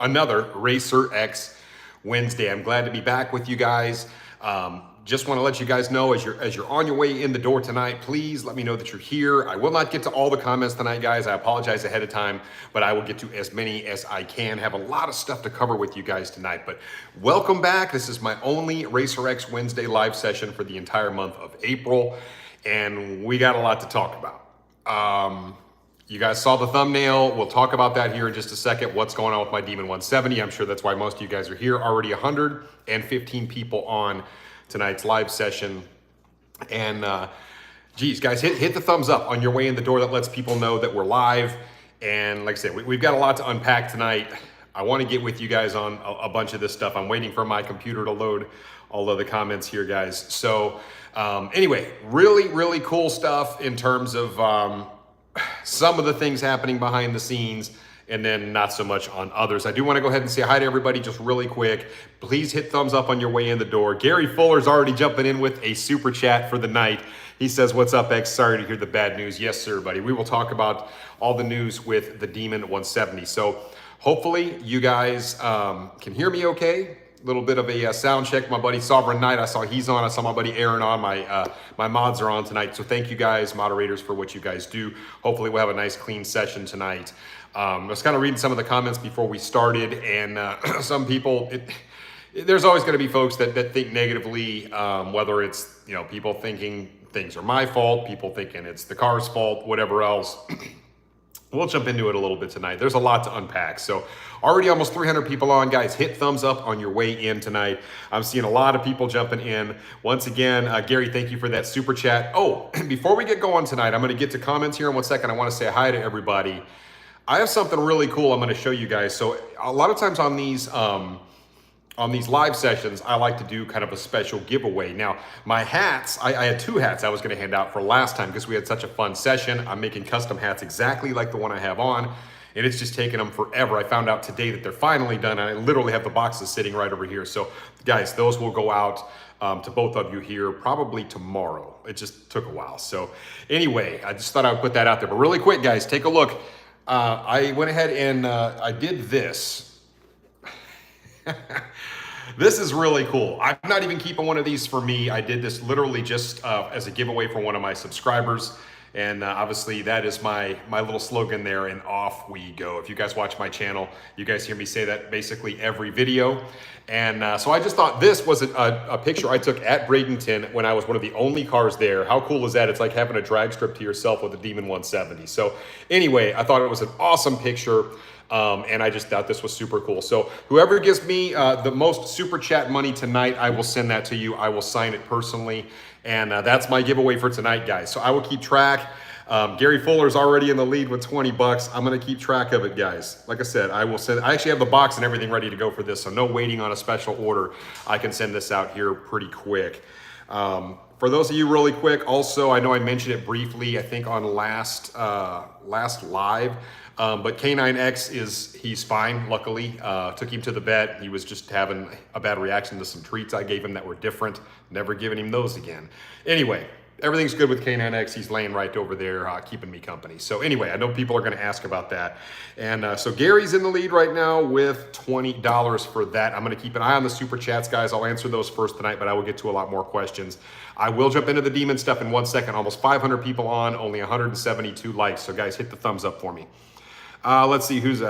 another RacerX Wednesday. I'm glad to be back with you guys. Just want to let you guys know as you're on your way in the door tonight, please let me know that you're here. I will not get to all the comments tonight, guys. I apologize ahead of time, but I will get to as many as I can. Have a lot of stuff to cover with you guys tonight, but welcome back. This is my only RacerX Wednesday live session for the entire month of April, and we got a lot to talk about. You guys saw the thumbnail. We'll talk about that here in just a second. What's going on with my Demon 170? I'm sure that's why most of you guys are here. Already 115 people on tonight's live session. And geez, guys, hit the thumbs up on your way in the door. That lets people know that we're live. And like I said, we've got a lot to unpack tonight. I want to get with you guys on a bunch of this stuff. I'm waiting for my computer to load all of the comments here, guys. So anyway, really cool stuff in terms of some of the things happening behind the scenes, and then not so much on others. I do want to go ahead and say hi to everybody just really quick. Please hit thumbs up on your way in the door. Gary Fuller's already jumping in with a super chat for the night. He says, "What's up, X? Sorry to hear the bad news." Yes, sir, buddy. We will talk about all the news with the Demon 170. So hopefully you guys can hear me okay. A little bit of a sound check. My buddy Sovereign Knight, I saw he's on. I saw my buddy Aaron on. My mods are on tonight. So thank you guys, moderators, for what you guys do. Hopefully we'll have a nice clean session tonight. I was kind of reading some of the comments before we started, and some people, there's always going to be folks that think negatively, whether it's, you know, people thinking things are my fault, people thinking it's the car's fault, whatever else. We'll jump into it a little bit tonight. There's a lot to unpack. So already almost 300 people on, guys. Hit thumbs up on your way in tonight. I'm seeing a lot of people jumping in. Once again, Gary, thank you for that super chat. Oh, before we get going tonight, I'm going to get to comments here in 1 second. I want to say hi to everybody. I have something really cool I'm going to show you guys. So a lot of times on these live sessions, I like to do kind of a special giveaway. Now, my hats, I had 2 hats I was going to hand out for last time because we had such a fun session. I'm making custom hats exactly like the one I have on, and it's just taken them forever. I found out today that they're finally done, and I literally have the boxes sitting right over here. So, guys, those will go out to both of you here probably tomorrow. It just took a while. So, anyway, I just thought I would put that out there. But really quick, guys, take a look. I went ahead and I did this. This is really cool. I'm not even keeping one of these for me. I did this literally just as a giveaway for one of my subscribers. And obviously that is my little slogan there, and off we go. If you guys watch my channel, you guys hear me say that basically every video. And so I just thought this was a picture I took at Bradenton when I was one of the only cars there. How cool is that? It's like having a drag strip to yourself with a Demon 170. So anyway, I thought it was an awesome picture. And I just thought this was super cool. So whoever gives me the most super chat money tonight, I will send that to you. I will sign it personally. And that's my giveaway for tonight, guys. So I will keep track. Gary Fuller's already in the lead with 20 bucks. I'm going to keep track of it, guys. Like I said, I will send. I actually have the box and everything ready to go for this, so no waiting on a special order. I can send this out here pretty quick. For those of you really quick, also, I know I mentioned it briefly, I think on last live, but K9X he's fine, luckily. Took him to the vet. He was just having a bad reaction to some treats I gave him that were different. Never giving him those again. Anyway, everything's good with K9X. He's laying right over there, keeping me company. So anyway, I know people are going to ask about that. And so Gary's in the lead right now with $20 for that. I'm going to keep an eye on the super chats, guys. I'll answer those first tonight, but I will get to a lot more questions. I will jump into the Demon stuff in 1 second. Almost 500 people on, only 172 likes. So guys, hit the thumbs up for me. Let's see who's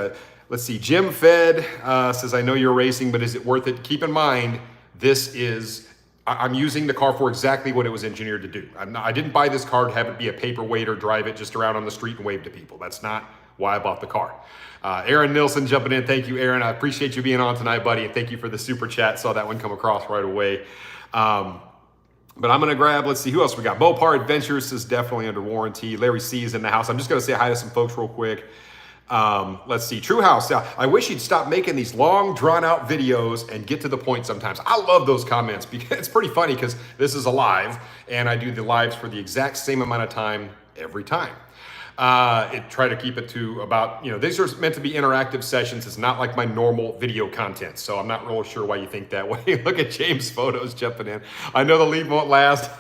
let's see. Jim Fed says, "I know you're racing, but is it worth it?" Keep in mind, I'm using the car for exactly what it was engineered to do. I didn't buy this car to have it be a paperweight or drive it just around on the street and wave to people. That's not why I bought the car. Aaron Nilsson jumping in. Thank you, Aaron. I appreciate you being on tonight, buddy. And thank you for the super chat. Saw that one come across right away. But I'm going to grab, let's see, who else we got? Bopar Adventures is definitely under warranty. Larry C is in the house. I'm just going to say hi to some folks real quick. Let's see, True House. I wish he'd stop making these long, drawn-out videos and get to the point sometimes. I love those comments because it's pretty funny because this is a live, and I do the lives for the exact same amount of time every time. Try to keep it to about, these are meant to be interactive sessions. It's not like my normal video content. So I'm not really sure why you think that way. Look at James' photos jumping in. I know the lead won't last.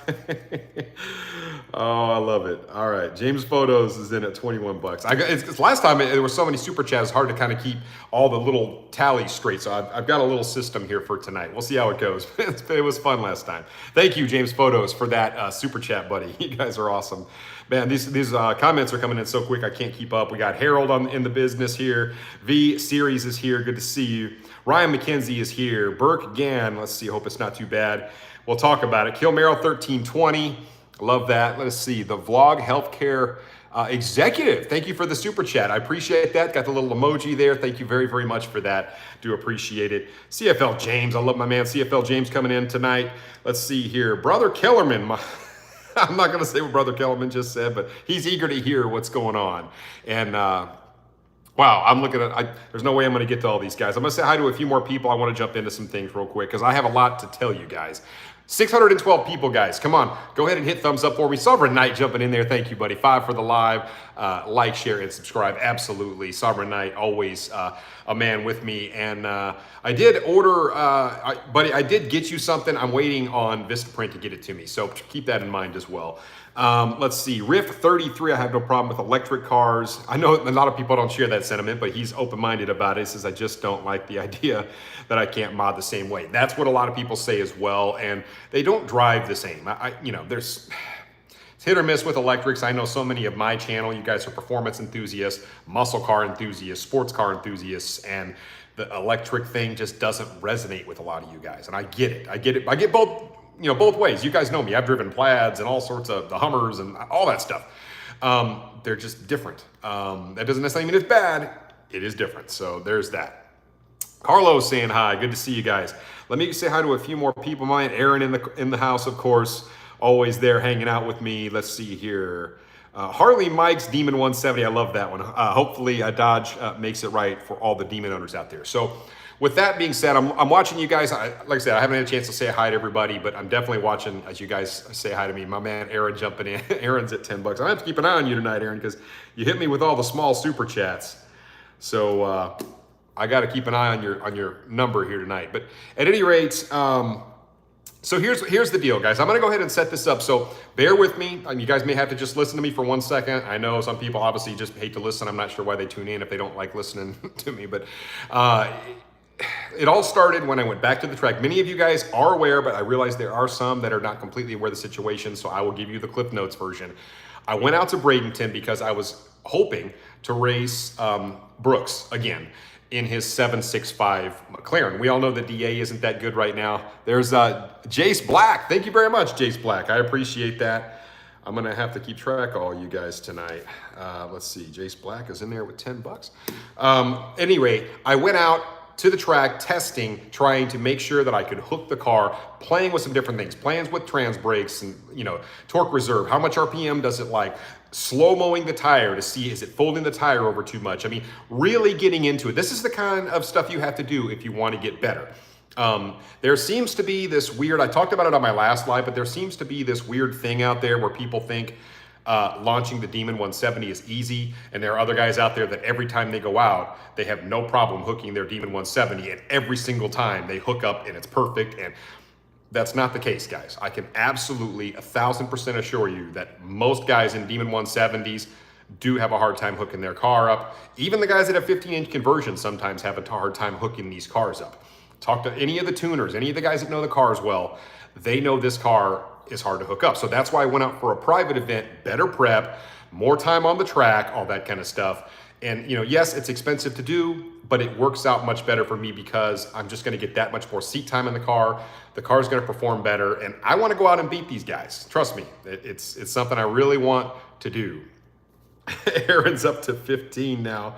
Oh, I love it. All right, James Photos is in at 21 bucks. It's last time there were so many super chats, it's hard to kind of keep all the little tallies straight. So I've got a little system here for tonight. We'll see how it goes. It was fun last time. Thank you, James Photos, for that super chat, buddy. You guys are awesome. Man, these comments are coming in so quick I can't keep up. We got Harold in the business here. V Series is here. Good to see you. Ryan McKenzie is here. Burke Gann. Let's see. Hope it's not too bad. We'll talk about it. Kilmero 1320. Love that. Let us see. The Vlog Healthcare Executive. Thank you for the super chat. I appreciate that. Got the little emoji there. Thank you very, very much for that. Do appreciate it. CFL James. I love my man CFL James coming in tonight. Let's see here. Brother Kellerman. I'm not going to say what Brother Kellerman just said, but he's eager to hear what's going on. And wow, I'm looking at, there's no way I'm going to get to all these guys. I'm going to say hi to a few more people. I want to jump into some things real quick because I have a lot to tell you guys. 612 people, guys. Come on. Go ahead and hit thumbs up for me. Sovereign Knight jumping in there. Thank you, buddy. 5 for the live. Like, share, and subscribe. Absolutely. Sovereign Knight, always a man with me. And I did order, buddy, I did get you something. I'm waiting on Vistaprint to get it to me. So keep that in mind as well. Let's see. Riff 33, I have no problem with electric cars. I know a lot of people don't share that sentiment, but he's open-minded about it. He says, I just don't like the idea that I can't mod the same way. That's what a lot of people say as well, and they don't drive the same. You know, it's hit or miss with electrics. I know so many of my channel, you guys are performance enthusiasts, muscle car enthusiasts, sports car enthusiasts, and the electric thing just doesn't resonate with a lot of you guys. And I get it. I get both, you know, both ways. You guys know me. I've driven Plaids and all sorts of the Hummers and all that stuff. They're just different. That doesn't necessarily mean it's bad. It is different. So there's that. Carlos saying hi. Good to see you guys. Let me say hi to a few more people. Mine, Aaron in the house, of course, always there hanging out with me. Let's see here. Harley Mike's Demon 170. I love that one. Hopefully Dodge makes it right for all the Demon owners out there. So with that being said, I'm watching you guys. Like I said, I haven't had a chance to say hi to everybody, but I'm definitely watching as you guys say hi to me. My man Aaron jumping in. Aaron's at 10 bucks. I have to keep an eye on you tonight, Aaron, because you hit me with all the small super chats. So I got to keep an eye on your number here tonight. But at any rate, so here's the deal, guys. I'm going to go ahead and set this up. So bear with me. You guys may have to just listen to me for 1 second. I know some people obviously just hate to listen. I'm not sure why they tune in if they don't like listening to me. But it all started when I went back to the track. Many of you guys are aware, but I realize there are some that are not completely aware of the situation. So I will give you the Cliff Notes version. I went out to Bradenton because I was hoping to race Brooks again in his 765 McLaren. We all know the DA isn't that good right now. There's Jace Black. Thank you very much, Jace Black. I appreciate that. I'm gonna have to keep track of all you guys tonight. Let's see, Jace Black is in there with 10 bucks. Anyway, I went out to the track testing, trying to make sure that I could hook the car, playing with some different things, plans with trans brakes and, you know, torque reserve, how much RPM does it like, slow-mowing the tire to see, is it folding the tire over too much? I mean, really getting into it. This is the kind of stuff you have to do if you want to get better. There seems to be this weird, I talked about it on my last live, but there seems to be this weird thing out there where people think launching the Demon 170 is easy, and there are other guys out there that every time they go out, they have no problem hooking their Demon 170, and every single time they hook up and it's perfect, and that's not the case, guys. I can absolutely 1,000% assure you that most guys in Demon 170s do have a hard time hooking their car up. Even the guys that have 15-inch conversions sometimes have a hard time hooking these cars up. Talk to any of the tuners, any of the guys that know the cars well, they know this car is hard to hook up. So that's why I went out for a private event, better prep, more time on the track, all that kind of stuff. And, you know, yes, it's expensive to do, but it works out much better for me because I'm just going to get that much more seat time in the car. The car's going to perform better, and I want to go out and beat these guys. Trust me, it's something I really want to do. Aaron's up to 15 now.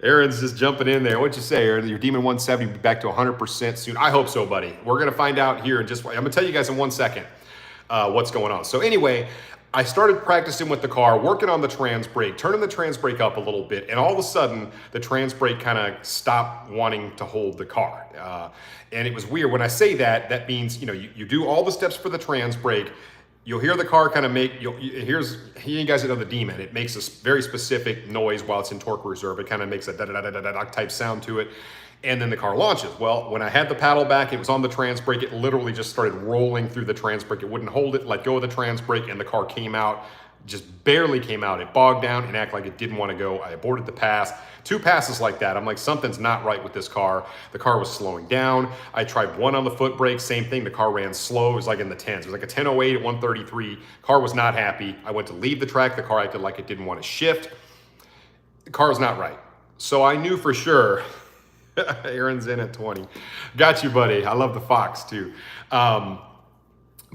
Aaron's just jumping in there. What'd you say, Aaron? Your Demon 170 will be back to 100% soon. I hope so, buddy. We're going to find out here in just, I'm going to tell you guys in 1 second what's going on. So anyway, I started practicing with the car, working on the trans brake, turning the trans brake up a little bit, and all of a sudden, the trans brake kind of stopped wanting to hold the car. And it was weird. When I say that, that means, you know, you do all the steps for the trans brake, you'll hear the car kind of make, you guys that know the Demon, it makes a very specific noise while it's in torque reserve. It kind of makes a da-da-da-da-da type sound to it. and then the car launches. Well, when I had the paddle back, it was on the trans brake. It literally just started rolling through the trans brake. It wouldn't hold it, let go of the trans brake, and the car came out, just barely came out. It bogged down and acted like it didn't want to go. I aborted the pass. 2 passes like that. I'm like, something's not right with this car. The car was slowing down. I tried one on the foot brake, same thing. The car ran slow. It was like in the 10s. It was like a 1008 at 133. Car was not happy. I went to leave the track. The car acted like it didn't want to shift. The car is not right. So I knew for sure. Aaron's in at 20. Got you, buddy. I love the Fox too.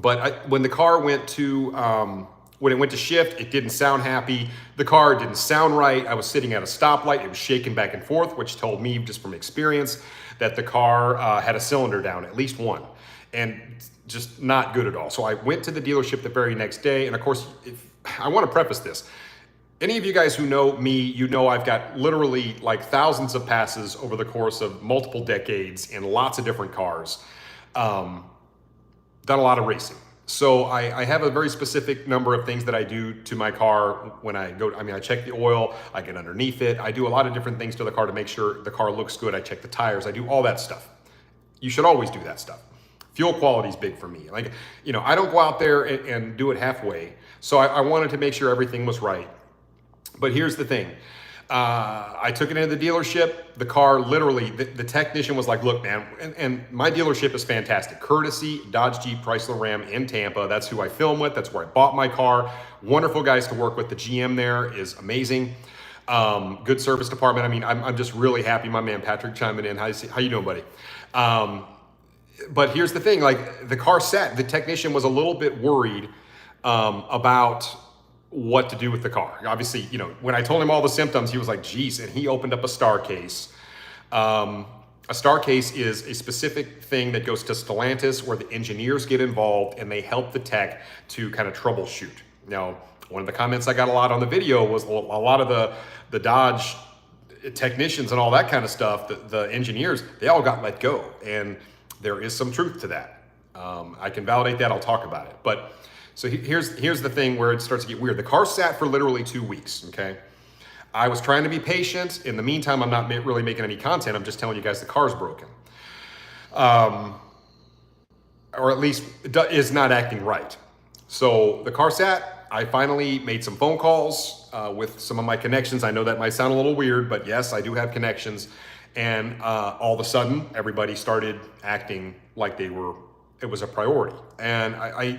When the car went to, when it went to shift, it didn't sound happy. The car didn't sound right. I was sitting at a stoplight. It was shaking back and forth, which told me just from experience that the car had a cylinder down, at least one, and just not good at all. So I went to the dealership the very next day. And of course, I want to preface this. Any of you guys who know me, you know I've got literally like thousands of passes over the course of multiple decades in lots of different cars. Done a lot of racing. So I have a very specific number of things that I do to my car when I go. I mean, I check the oil, I get underneath it. I do a lot of different things to the car to make sure the car looks good. I check the tires, I do all that stuff. You should always do that stuff. Fuel quality is big for me. Like, you know, I don't go out there and do it halfway. So I wanted to make sure everything was right. But here's the thing. I took it into the dealership. The car literally, the technician was like, look, man, and my dealership is fantastic. Courtesy, Dodge, Jeep, Chrysler, Ram in Tampa. That's who I film with. That's where I bought my car. Wonderful guys to work with. The GM there is amazing. Good service department. I mean, I'm just really happy. My man, Patrick, chiming in. How you doing, buddy? But here's the thing, like the car sat, the technician was a little bit worried about what to do with the car. Obviously, you know, when I told him all the symptoms, he was like, geez, and he opened up a star case. A star case is a specific thing that goes to Stellantis where the engineers get involved and they help the tech to kind of troubleshoot. Now, one of the comments I got a lot on the video was a lot of the Dodge technicians and all that kind of stuff, the engineers, they all got let go. And there is some truth to that. I can validate that, I'll talk about it. But so here's the thing where it starts to get weird. The car sat for literally 2 weeks, okay? I was trying to be patient. In the meantime, I'm not really making any content. I'm just telling you guys the car's broken. Or at least is not acting right. So the car sat. I finally made some phone calls with some of my connections. I know that might sound a little weird, but yes, I do have connections. And all of a sudden, everybody started acting like it was a priority. And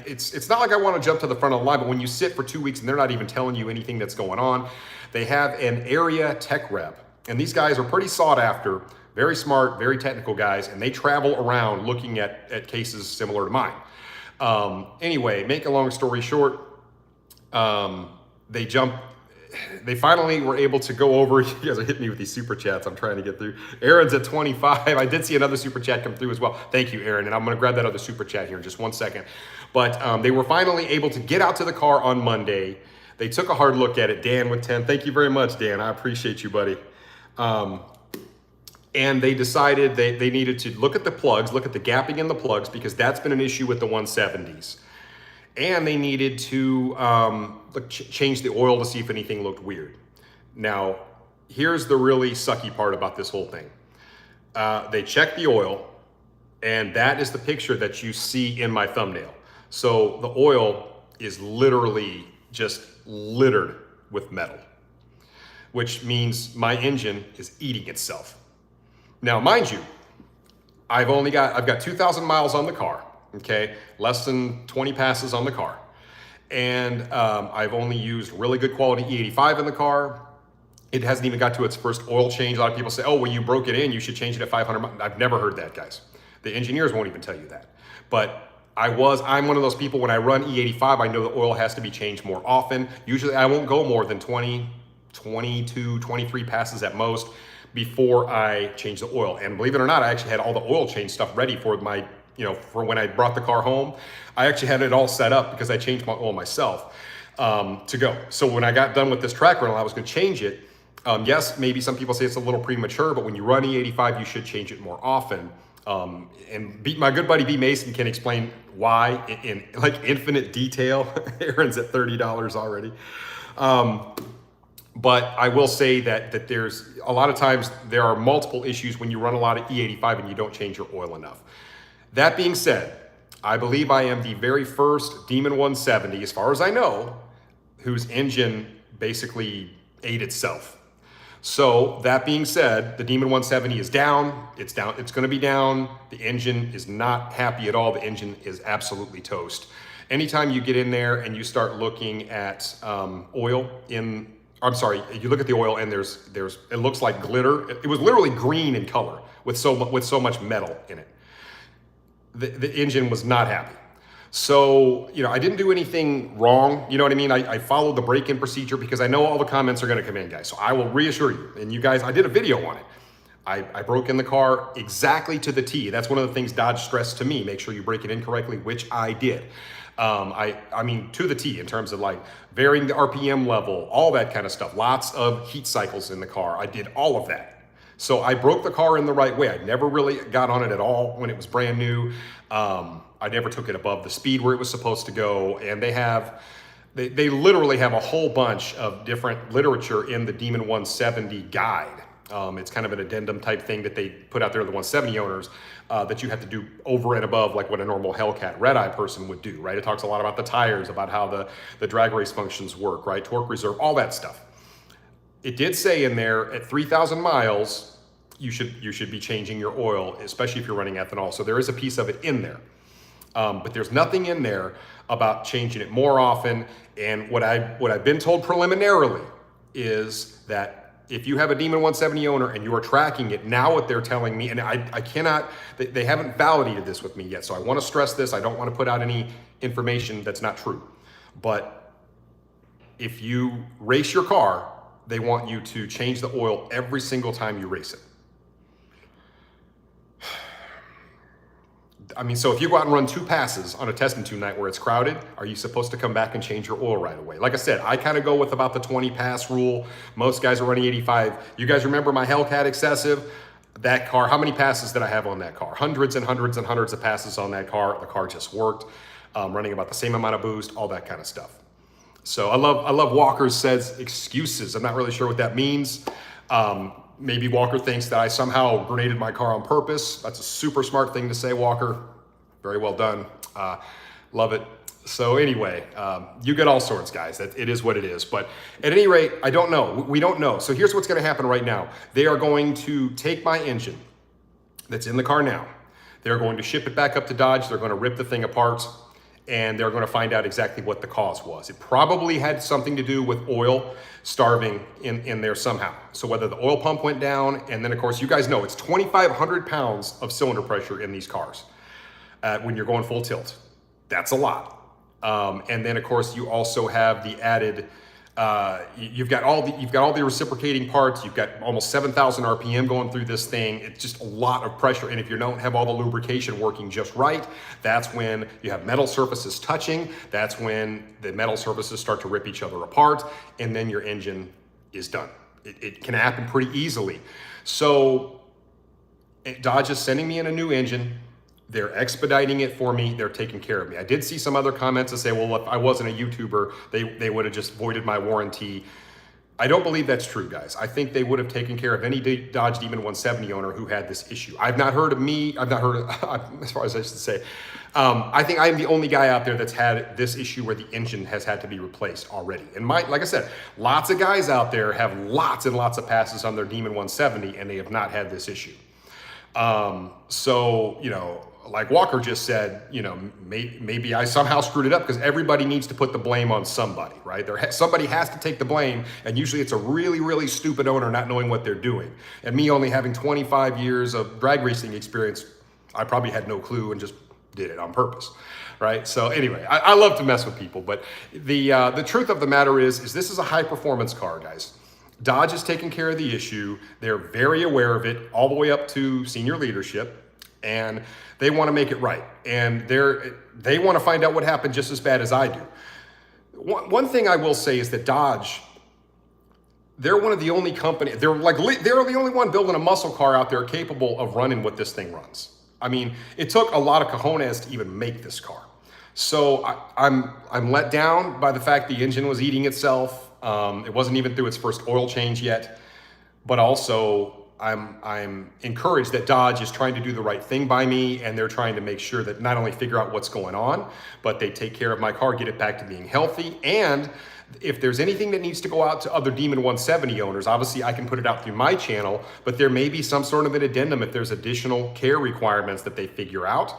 it's not like I want to jump to the front of the line, but when you sit for 2 weeks and they're not even telling you anything that's going on, they have an area tech rep. And these guys are pretty sought after, very smart, very technical guys, and they travel around looking at cases similar to mine. Anyway, make a long story short, they finally were able to go over. You guys are hitting me with these super chats I'm trying to get through. Aaron's at 25. I did see another super chat come through as well. Thank you, Aaron. And I'm going to grab that other super chat here in just 1 second. But they were finally able to get out to the car on Monday. They took a hard look at it. Dan with 10. Thank you very much, Dan. I appreciate you, buddy. And they decided they needed to look at the plugs, look at the gapping in the plugs, because that's been an issue with the 170s. And they needed to change the oil to see if anything looked weird. Now, here's the really sucky part about this whole thing. They checked the oil, and that is the picture that you see in my thumbnail. So the oil is literally just littered with metal, which means my engine is eating itself. Now, mind you, I've got 2,000 miles on the car. Okay, less than 20 passes on the car. And I've only used really good quality E85 in the car. It hasn't even got to its first oil change. A lot of people say, oh, well, you broke it in, you should change it at 500 miles. I've never heard that, guys. The engineers won't even tell you that. But I'm one of those people, when I run E85, I know the oil has to be changed more often. Usually I won't go more than 20, 22, 23 passes at most before I change the oil. And believe it or not, I actually had all the oil change stuff ready for for when I brought the car home. I actually had it all set up because I changed my oil myself to go. So when I got done with this track rental, I was gonna change it. Yes, maybe some people say it's a little premature, but when you run E85, you should change it more often. My good buddy B Mason can explain why in like infinite detail. Aaron's at $30 already. But I will say that there's a lot of times there are multiple issues when you run a lot of E85 and you don't change your oil enough. That being said, I believe I am the very first Demon 170, as far as I know, whose engine basically ate itself. So that being said, the Demon 170 is down. It's down. It's going to be down. The engine is not happy at all. The engine is absolutely toast. Anytime you get in there and you start looking at oil in, I'm sorry, you look at the oil and there's it looks like glitter. It was literally green in color with so much metal in it. The engine was not happy. So, you know, I didn't do anything wrong. You know what I mean? I followed the break-in procedure because I know all the comments are going to come in, guys. So I will reassure you. And you guys, I did a video on it. I broke in the car exactly to the T. That's one of the things Dodge stressed to me. Make sure you break it in correctly, which I did. I mean, to the T in terms of like varying the RPM level, all that kind of stuff. Lots of heat cycles in the car. I did all of that. So I broke the car in the right way. I never really got on it at all when it was brand new. I never took it above the speed where it was supposed to go. And they literally have a whole bunch of different literature in the Demon 170 guide. It's kind of an addendum type thing that they put out there to the 170 owners that you have to do over and above like what a normal Hellcat Red Eye person would do, right? It talks a lot about the tires, about how the drag race functions work, right? Torque reserve, all that stuff. It did say in there at 3,000 miles, you should be changing your oil, especially if you're running ethanol. So there is a piece of it in there. But there's nothing in there about changing it more often. And what I've been told preliminarily is that if you have a Demon 170 owner and you are tracking it, now what they're telling me, and I cannot, they haven't validated this with me yet. So I want to stress this. I don't want to put out any information that's not true. But if you race your car, they want you to change the oil every single time you race it. I mean, so if you go out and run 2 passes on a test and tune night where it's crowded, are you supposed to come back and change your oil right away? Like I said, I kind of go with about the 20 pass rule. Most guys are running 85. You guys remember my Hellcat Excessive? That car, how many passes did I have on that car? Hundreds and hundreds and hundreds of passes on that car. The car just worked, running about the same amount of boost, all that kind of stuff. So I love Walker says excuses. I'm not really sure what that means. Maybe Walker thinks that I somehow grenaded my car on purpose. That's a super smart thing to say, Walker. Very well done. Love it. So anyway, you get all sorts, guys. It is what it is. But at any rate, I don't know. We don't know. So here's what's going to happen right now. They are going to take my engine that's in the car now. They're going to ship it back up to Dodge. They're going to rip the thing apart. And they're going to find out exactly what the cause was. It probably had something to do with oil starving in there somehow. So whether the oil pump went down, and then of course, you guys know it's 2,500 pounds of cylinder pressure in these cars when you're going full tilt. That's a lot. And then of course, you also have the added, you've got all the reciprocating parts. You've got almost 7,000 RPM going through this thing. It's just a lot of pressure. And if you don't have all the lubrication working just right, that's when you have metal surfaces touching. That's when the metal surfaces start to rip each other apart. And then your engine is done. It can happen pretty easily. So Dodge is sending me in a new engine. They're expediting it for me. They're taking care of me. I did see some other comments that say, well, if I wasn't a YouTuber, they would have just voided my warranty. I don't believe that's true, guys. I think they would have taken care of any Dodge Demon 170 owner who had this issue. I've not heard of, as far as I should say, I think I am the only guy out there that's had this issue where the engine has had to be replaced already. And like I said, lots of guys out there have lots and lots of passes on their Demon 170 and they have not had this issue. So, you know, like Walker just said, you know, maybe I somehow screwed it up because everybody needs to put the blame on somebody, right? Somebody has to take the blame, and usually it's a really, really stupid owner not knowing what they're doing. And me only having 25 years of drag racing experience, I probably had no clue and just did it on purpose, right? So anyway, I love to mess with people, but the truth of the matter is this is a high-performance car, guys. Dodge is taking care of the issue. They're very aware of it all the way up to senior leadership. And they want to make it right. And they want to find out what happened just as bad as I do. One thing I will say is that Dodge, they're one of the only companies, they're the only one building a muscle car out there capable of running what this thing runs. I mean, it took a lot of cojones to even make this car. So I'm let down by the fact the engine was eating itself. It wasn't even through its first oil change yet, but also I'm encouraged that Dodge is trying to do the right thing by me, and they're trying to make sure that not only figure out what's going on, but they take care of my car, get it back to being healthy. And if there's anything that needs to go out to other Demon 170 owners, obviously I can put it out through my channel, but there may be some sort of an addendum if there's additional care requirements that they figure out.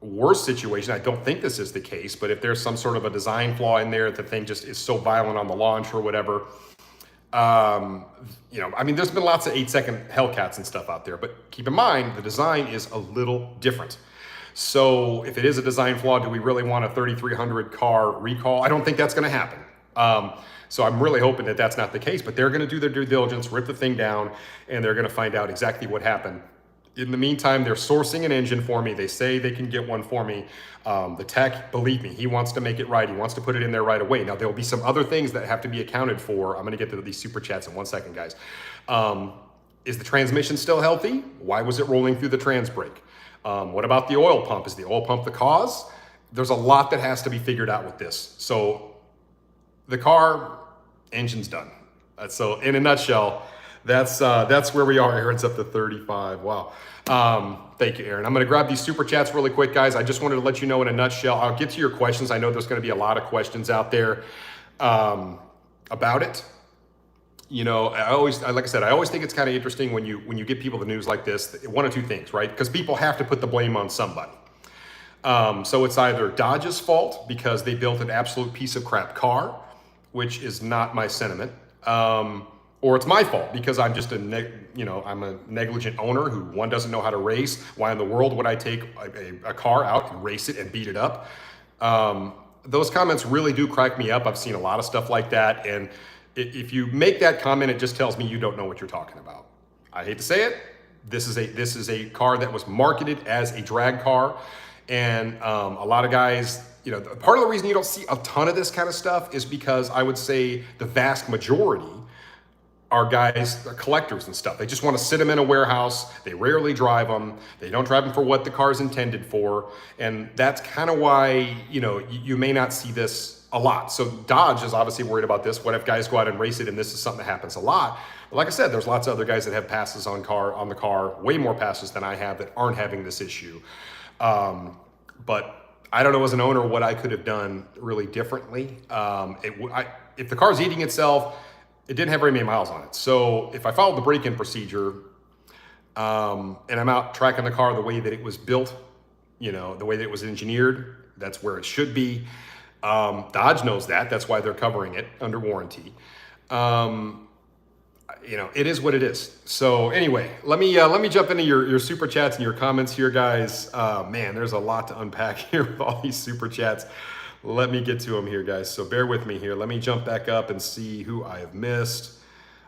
Worst situation, I don't think this is the case, but if there's some sort of a design flaw in there, the thing just is so violent on the launch or whatever, you know, I mean, there's been lots of 8-second Hellcats and stuff out there, but keep in mind, the design is a little different. So if it is a design flaw, do we really want a 3,300 car recall? I don't think that's going to happen. So I'm really hoping that that's not the case, but they're going to do their due diligence, rip the thing down, and they're going to find out exactly what happened. In the meantime, they're sourcing an engine for me. They say they can get one for me. The tech, believe me, he wants to make it right. He wants to put it in there right away. Now, there will be some other things that have to be accounted for. I'm going to get to these super chats in 1 second, guys. Is the transmission still healthy? Why was it rolling through the trans brake? What about the oil pump? Is the oil pump the cause? There's a lot that has to be figured out with this. So the car, engine's done. So in a nutshell, that's where we are. Aaron's up to 35. Wow. Thank you, Aaron. I'm going to grab these super chats really quick, guys. I just wanted to let you know in a nutshell. I'll get to your questions. I know there's going to be a lot of questions out there about it. You know, like I said, I always think it's kind of interesting when you get people the news like this. One of two things, right? Because people have to put the blame on somebody. So it's either Dodge's fault because they built an absolute piece of crap car, which is not my sentiment. Or it's my fault because I'm just I'm a negligent owner who, one, doesn't know how to race. Why in the world would I take a car out and race it and beat it up? Those comments really do crack me up. I've seen a lot of stuff like that. And if you make that comment, it just tells me you don't know what you're talking about. I hate to say it. This is a car that was marketed as a drag car. And a lot of guys, you know, part of the reason you don't see a ton of this kind of stuff is because I would say the vast majority are guys, collectors and stuff. They just want to sit them in a warehouse. They rarely drive them. They don't drive them for what the car is intended for. And that's kind of why, you know, you may not see this a lot. So Dodge is obviously worried about this. What if guys go out and race it and this is something that happens a lot? But like I said, there's lots of other guys that have passes on the car, way more passes than I have that aren't having this issue. But I don't know as an owner what I could have done really differently. If the car's eating itself, it didn't have very many miles on it. So if I followed the break-in procedure and I'm out tracking the car the way that it was built, you know, the way that it was engineered, that's where it should be. Dodge knows that. That's why they're covering it under warranty. You know, it is what it is. So anyway, let me jump into your super chats and your comments here, guys. Man, there's a lot to unpack here with all these super chats. Let me get to them here, guys. So bear with me here. Let me jump back up and see who I have missed.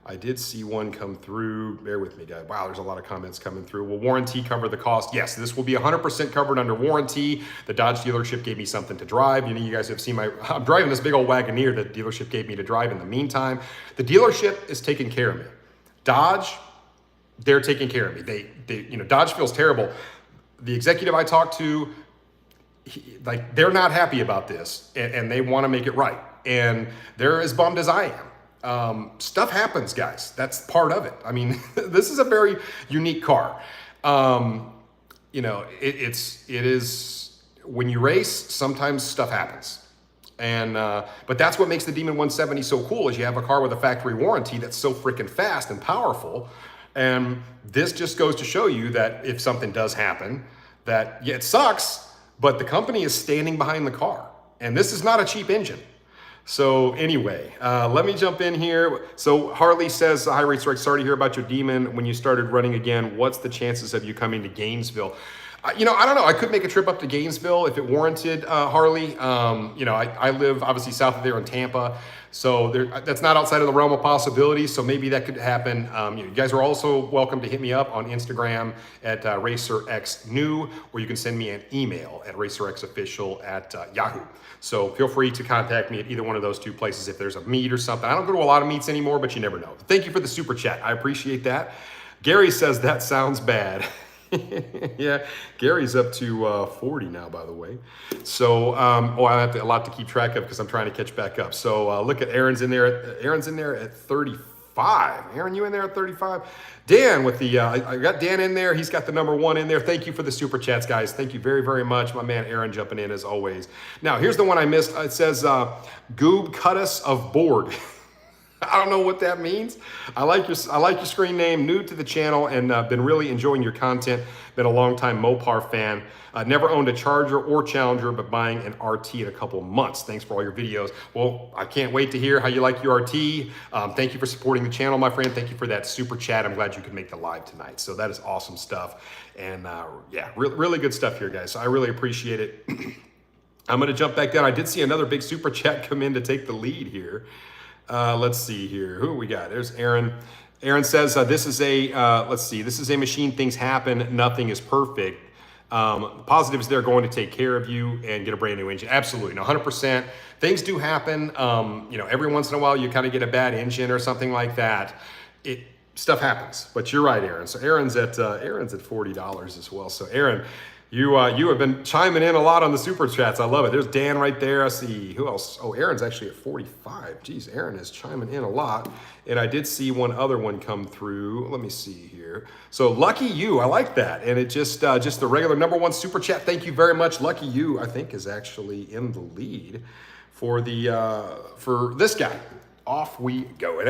I did see one come through. Bear with me, guys. Wow, there's a lot of comments coming through. Will warranty cover the cost? Yes, this will be 100% covered under warranty. The Dodge dealership gave me something to drive. You know, you guys have seen I'm driving this big old Wagoneer that the dealership gave me to drive in the meantime. The dealership is taking care of me. Dodge, they're taking care of me. They you know, Dodge feels terrible. The executive I talked to, they're not happy about this and they want to make it right. And they're as bummed as I am. Stuff happens, guys. That's part of it. I mean, this is a very unique car. You know, it is when you race, sometimes stuff happens. And, but that's what makes the Demon 170 so cool is you have a car with a factory warranty that's so freaking fast and powerful. And this just goes to show you that if something does happen, that yeah, it sucks, but the company is standing behind the car. And this is not a cheap engine. So anyway, let me jump in here. So Harley says, hi RacerX, sorry to hear about your Demon when you started running again. What's the chances of you coming to Gainesville? You know, I don't know. I could make a trip up to Gainesville if it warranted, Harley. You know, I live obviously south of there in Tampa. So that's not outside of the realm of possibilities. So maybe that could happen. You guys are also welcome to hit me up on Instagram at RacerXNew, or you can send me an email at RacerXOfficial@Yahoo. So feel free to contact me at either one of those two places if there's a meet or something. I don't go to a lot of meets anymore, but you never know. Thank you for the super chat. I appreciate that. Gary says that sounds bad. Yeah, Gary's up to 40 now, by the way. So, oh, I have a lot to keep track of because I'm trying to catch back up. So look at Aaron's in there. Aaron's in there at 35. Aaron, you in there at 35? Dan with the, I got Dan in there. He's got the number 1 in there. Thank you for the super chats, guys. Thank you very, very much. My man Aaron jumping in as always. Now, here's the one I missed. It says, Goob cut us of Borg. I don't know what that means. I like your screen name. New to the channel and been really enjoying your content. Been a long time Mopar fan. Never owned a Charger or Challenger, but buying an RT in a couple of months. Thanks for all your videos. Well, I can't wait to hear how you like your RT. Thank you for supporting the channel, my friend. Thank you for that super chat. I'm glad you could make the live tonight. So that is awesome stuff. And yeah, really good stuff here, guys. So I really appreciate it. I'm going to jump back down. I did see another big super chat come in to take the lead here. Let's see here. Who we got? There's Aaron. Aaron says, this is a, let's see, this is a machine. Things happen. Nothing is perfect. Positive is they're going to take care of you and get a brand new engine. Absolutely. No, 100%. Things do happen. You know, every once in a while you kind of get a bad engine or something like that. Stuff happens, but you're right, Aaron. So Aaron's at $40 as well. So Aaron, you have been chiming in a lot on the super chats. I love it. There's Dan right there. I see who else. Oh, Aaron's actually at 45. Geez, Aaron is chiming in a lot. And I did see one other one come through. Let me see here. So lucky you. I like that. And it just the regular number 1 super chat. Thank you very much. Lucky you, I think, is actually in the lead for the for this guy. Off we go. And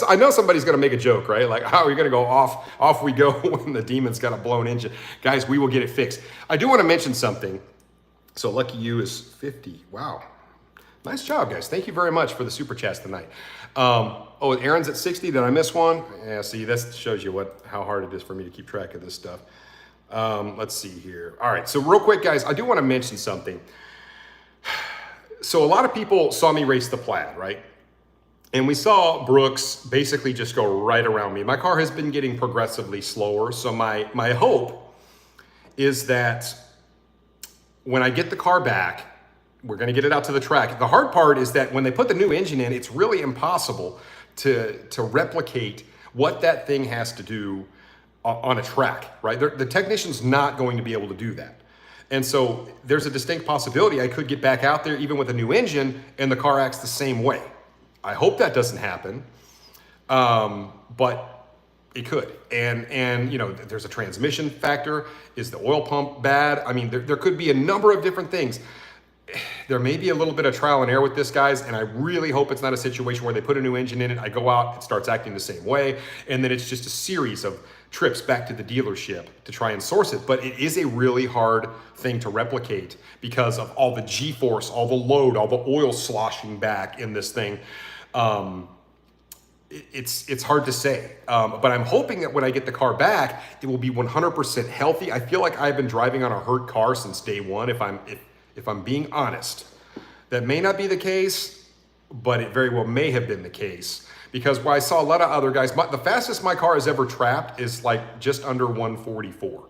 I know somebody's going to make a joke, right? Like, how are you going to go off we go when the demon's got a blown engine? Guys, we will get it fixed. I do want to mention something. So lucky you is 50. Wow. Nice job, guys. Thank you very much for the super chats tonight. Oh, Aaron's at 60. Did I miss one? Yeah, see, that shows you how hard it is for me to keep track of this stuff. Let's see here. All right. So real quick, guys, I do want to mention something. So a lot of people saw me race the Plaid, right? And we saw Brooks basically just go right around me. My car has been getting progressively slower. So my hope is that when I get the car back, we're going to get it out to the track. The hard part is that when they put the new engine in, it's really impossible to replicate what that thing has to do on a track, right? The technician's not going to be able to do that. And so there's a distinct possibility I could get back out there even with a new engine and the car acts the same way. I hope that doesn't happen, but it could. And you know, there's a transmission factor. Is the oil pump bad? I mean, there could be a number of different things. There may be a little bit of trial and error with this, guys, and I really hope it's not a situation where they put a new engine in it, I go out, it starts acting the same way, and then it's just a series of trips back to the dealership to try and source it. But it is a really hard thing to replicate because of all the G-force, all the load, all the oil sloshing back in this thing. It's hard to say, but I'm hoping that when I get the car back, it will be 100% healthy. I feel like I've been driving on a hurt car since day one, if I'm being honest. That may not be the case, but it very well may have been the case. Because while I saw a lot of other guys, the fastest my car has ever trapped is like just under 144.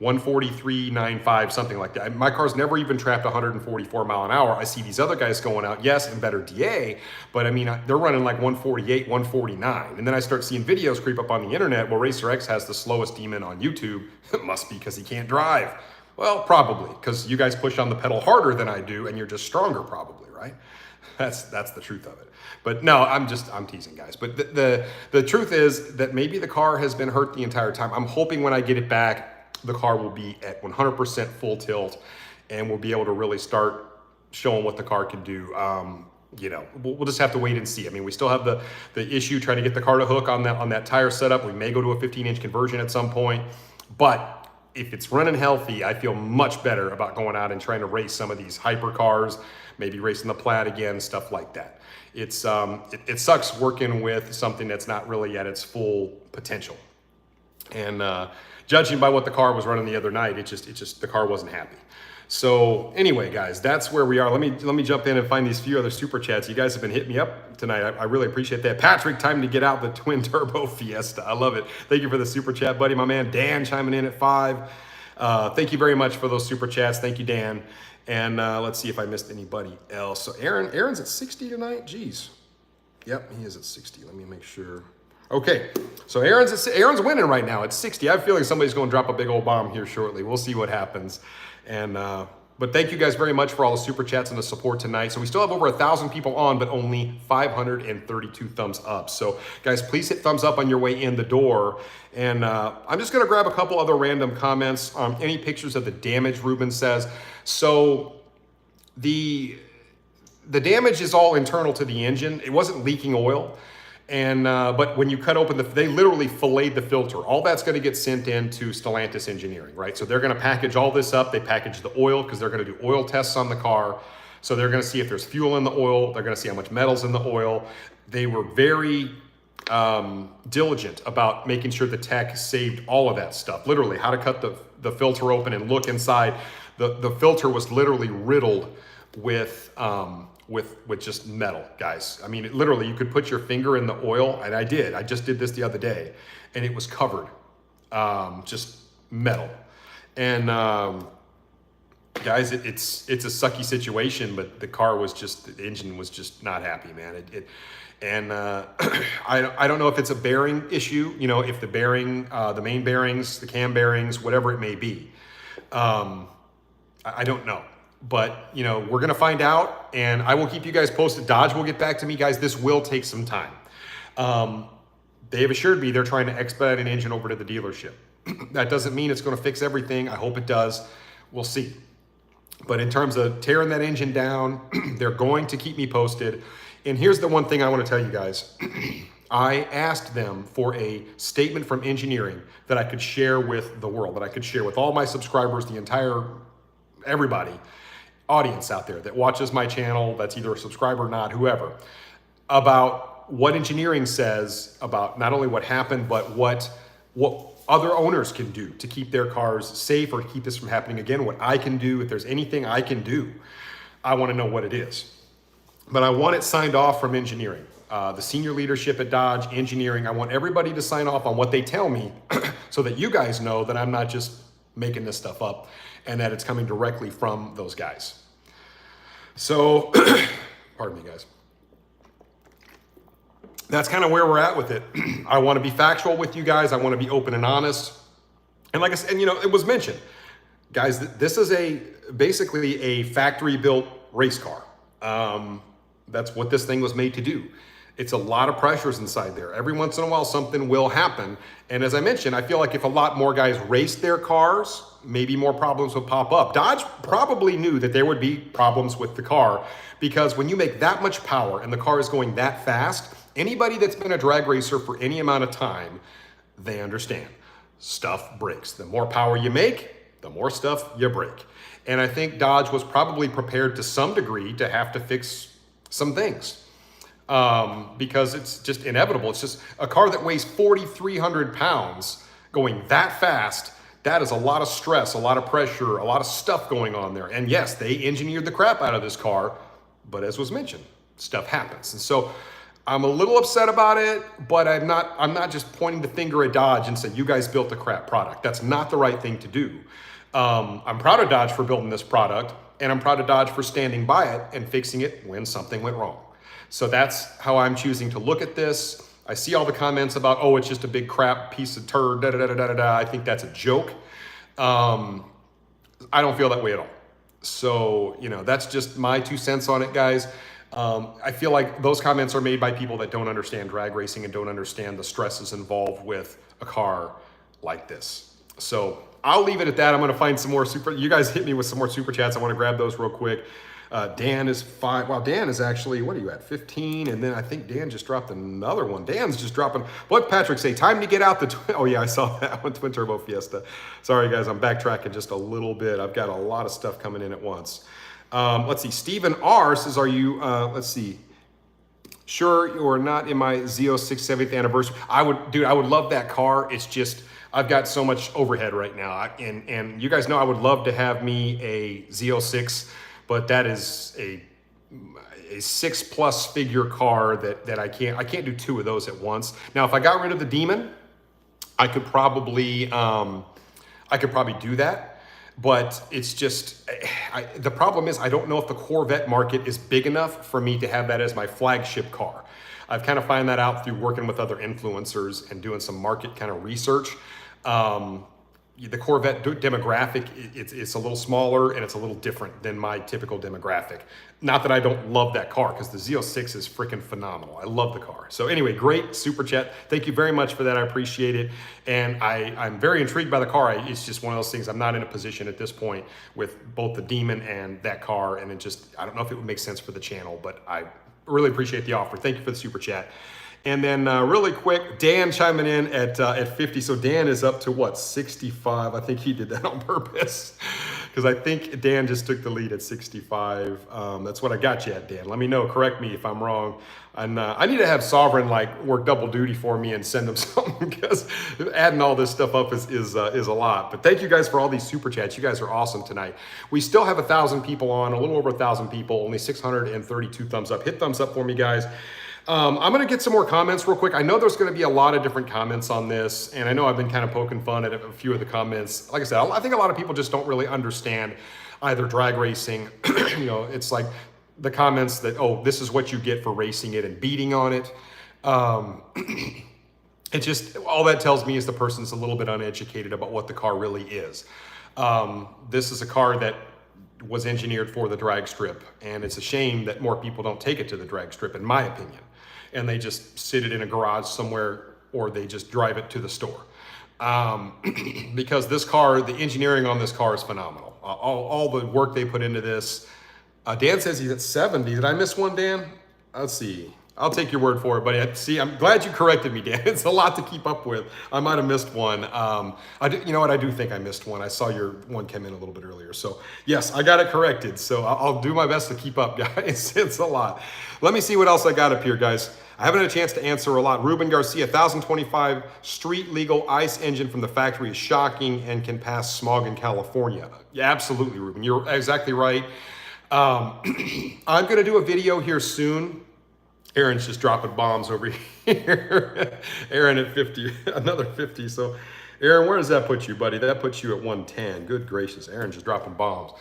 143.95, something like that. My car's never even trapped 144 mile an hour. I see these other guys going out, yes, and better DA, but I mean, they're running like 148, 149. And then I start seeing videos creep up on the internet, well, RacerX has the slowest demon on YouTube. It must be because he can't drive. Well, probably, because you guys push on the pedal harder than I do, and you're just stronger probably, right? That's the truth of it. But no, I'm teasing, guys. But the truth is that maybe the car has been hurt the entire time. I'm hoping when I get it back, the car will be at 100% full tilt and we'll be able to really start showing what the car can do. You know, we'll just have to wait and see. I mean, we still have the issue trying to get the car to hook on that tire setup. We may go to a 15-inch conversion at some point, but if it's running healthy, I feel much better about going out and trying to race some of these hyper cars, maybe racing the Plaid again, stuff like that. It sucks working with something that's not really at its full potential. And judging by what the car was running the other night, it just the car wasn't happy. So anyway, guys, that's where we are. Let me jump in and find these few other super chats. You guys have been hitting me up tonight. I really appreciate that. Patrick, time to get out the twin turbo Fiesta. I love it. Thank you for the super chat, buddy. My man Dan chiming in at 5. Thank you very much for those super chats. Thank you, Dan. And let's see if I missed anybody else. So Aaron's at 60 tonight. Jeez. Yep, he is at 60. Let me make sure. Okay, so Aaron's winning right now. It's 60. I have a feeling somebody's going to drop a big old bomb here shortly. We'll see what happens. And but thank you guys very much for all the super chats and the support tonight. So we still have over 1,000 people on, but only 532 thumbs up. So guys, please hit thumbs up on your way in the door. And I'm just going to grab a couple other random comments. Any pictures of the damage, Ruben says. So the damage is all internal to the engine. It wasn't leaking oil. And but when you cut open they literally filleted the filter. All that's going to get sent into Stellantis engineering, right? So they're going to package all this up. They package the oil because they're going to do oil tests on the car. So they're going to see if there's fuel in the oil. They're going to see how much metal's in the oil. They were very diligent about making sure the tech saved all of that stuff. Literally, how to cut the filter open and look inside. The filter was literally riddled with just metal, guys. I mean, literally, you could put your finger in the oil, and I did. I just did this the other day, and it was covered, just metal. And guys, it's a sucky situation, but the engine was just not happy, man. I don't know if it's a bearing issue, you know, if the bearing, the main bearings, the cam bearings, whatever it may be. I don't know. But, you know, we're going to find out, and I will keep you guys posted. Dodge will get back to me, guys. This will take some time. They have assured me they're trying to expedite an engine over to the dealership. That doesn't mean it's going to fix everything. I hope it does. We'll see. But in terms of tearing that engine down, they're going to keep me posted. And here's the one thing I want to tell you guys. I asked them for a statement from engineering that I could share with the world, that I could share with all my subscribers, everybody, audience out there that watches my channel, that's either a subscriber or not, whoever, about what engineering says about not only what happened, but what other owners can do to keep their cars safe or keep this from happening again, what I can do. If there's anything I can do, I want to know what it is. But I want it signed off from engineering. The senior leadership at Dodge, engineering, I want everybody to sign off on what they tell me so that you guys know that I'm not just making this stuff up, and that it's coming directly from those guys. So, pardon me, guys. That's kind of where we're at with it. I want to be factual with you guys. I want to be open and honest. And like I said, you know, it was mentioned, guys, this is basically a factory-built race car. That's what this thing was made to do. It's a lot of pressures inside there. Every once in a while, something will happen. And as I mentioned, I feel like if a lot more guys raced their cars, maybe more problems would pop up. Dodge probably knew that there would be problems with the car, because when you make that much power and the car is going that fast, anybody that's been a drag racer for any amount of time, they understand. Stuff breaks. The more power you make, the more stuff you break. And I think Dodge was probably prepared to some degree to have to fix some things. Because it's just inevitable. It's just a car that weighs 4,300 pounds going that fast. That is a lot of stress, a lot of pressure, a lot of stuff going on there. And yes, they engineered the crap out of this car, but as was mentioned, stuff happens. And so I'm a little upset about it, but I'm not just pointing the finger at Dodge and saying, you guys built a crap product. That's not the right thing to do. I'm proud of Dodge for building this product, and I'm proud of Dodge for standing by it and fixing it when something went wrong. So that's how I'm choosing to look at this. I see all the comments about, oh, it's just a big crap piece of turd, da da da da da da. I think that's a joke. I don't feel that way at all. So, you know, that's just my 2 cents on it, guys. I feel like those comments are made by people that don't understand drag racing and don't understand the stresses involved with a car like this. So I'll leave it at that. I'm going to find some more you guys hit me with some more super chats. I want to grab those real quick. Dan is 5. Wow, Dan is actually, what are you at? 15. And then I think Dan just dropped another one. Dan's just dropping. What Patrick say? Time to get out the, oh yeah, I saw that one, Twin Turbo Fiesta. Sorry guys, I'm backtracking just a little bit. I've got a lot of stuff coming in at once. Let's see. Stephen R says, are you, let's see. Sure, you're not in my Z06 7th anniversary. I would love that car. It's just, I've got so much overhead right now. And you guys know I would love to have me a Z06, but that is a 6+ figure car that I can't do 2 of those at once. Now, if I got rid of the Demon, I could probably do that. But it's just, the problem is I don't know if the Corvette market is big enough for me to have that as my flagship car. I've kind of found that out through working with other influencers and doing some market kind of research. The Corvette demographic, it's a little smaller and it's a little different than my typical demographic. Not that I don't love that car, because the Z06 is freaking phenomenal. I love the car. So anyway, great super chat. Thank you very much for that. I appreciate it. And I'm very intrigued by the car. It's just one of those things, I'm not in a position at this point with both the Demon and that car. And it just, I don't know if it would make sense for the channel, but I really appreciate the offer. Thank you for the super chat. And then really quick, Dan chiming in at 50. So Dan is up to what, 65? I think he did that on purpose, because I think Dan just took the lead at 65. That's what I got you at, Dan. Let me know, correct me if I'm wrong. And I need to have Sovereign like work double duty for me and send them something, because adding all this stuff up is a lot. But thank you guys for all these super chats. You guys are awesome tonight. We still have 1,000 people on, a little over 1,000 people, only 632 thumbs up. Hit thumbs up for me, guys. I'm going to get some more comments real quick. I know there's going to be a lot of different comments on this, and I know I've been kind of poking fun at a few of the comments. Like I said, I think a lot of people just don't really understand either drag racing. You know, it's like the comments that, oh, this is what you get for racing it and beating on it. It just, all that tells me is the person's a little bit uneducated about what the car really is. This is a car that was engineered for the drag strip, and it's a shame that more people don't take it to the drag strip, in my opinion, and they just sit it in a garage somewhere, or they just drive it to the store. Because this car, the engineering on this car is phenomenal. All the work they put into this. Dan says he's at 70. Did I miss one, Dan? Let's see. I'll take your word for it, buddy. See, I'm glad you corrected me, Dan. It's a lot to keep up with. I might have missed one. You know what? I do think I missed one. I saw your one come in a little bit earlier. So yes, I got it corrected. So I'll do my best to keep up, guys. It's a lot. Let me see what else I got up here, guys. I haven't had a chance to answer a lot. Ruben Garcia, 1025 street legal ICE engine from the factory is shocking and can pass smog in California. Yeah, absolutely, Ruben. You're exactly right. I'm going to do a video here soon. Aaron's just dropping bombs over here. Aaron at 50, another 50. So Aaron, where does that put you, buddy? That puts you at 110. Good gracious. Aaron's just dropping bombs.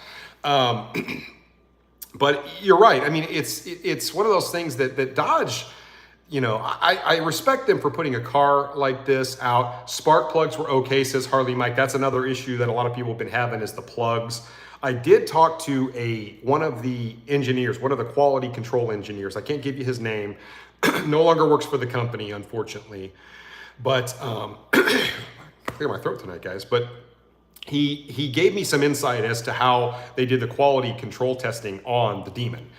But you're right. I mean, it's one of those things that Dodge, you know, I respect them for putting a car like this out. Spark plugs were okay, says Harley Mike. That's another issue that a lot of people have been having, is the plugs. I did talk to one of the engineers, one of the quality control engineers. I can't give you his name. No longer works for the company, unfortunately. But clear my throat tonight, guys. But he gave me some insight as to how they did the quality control testing on the Demon.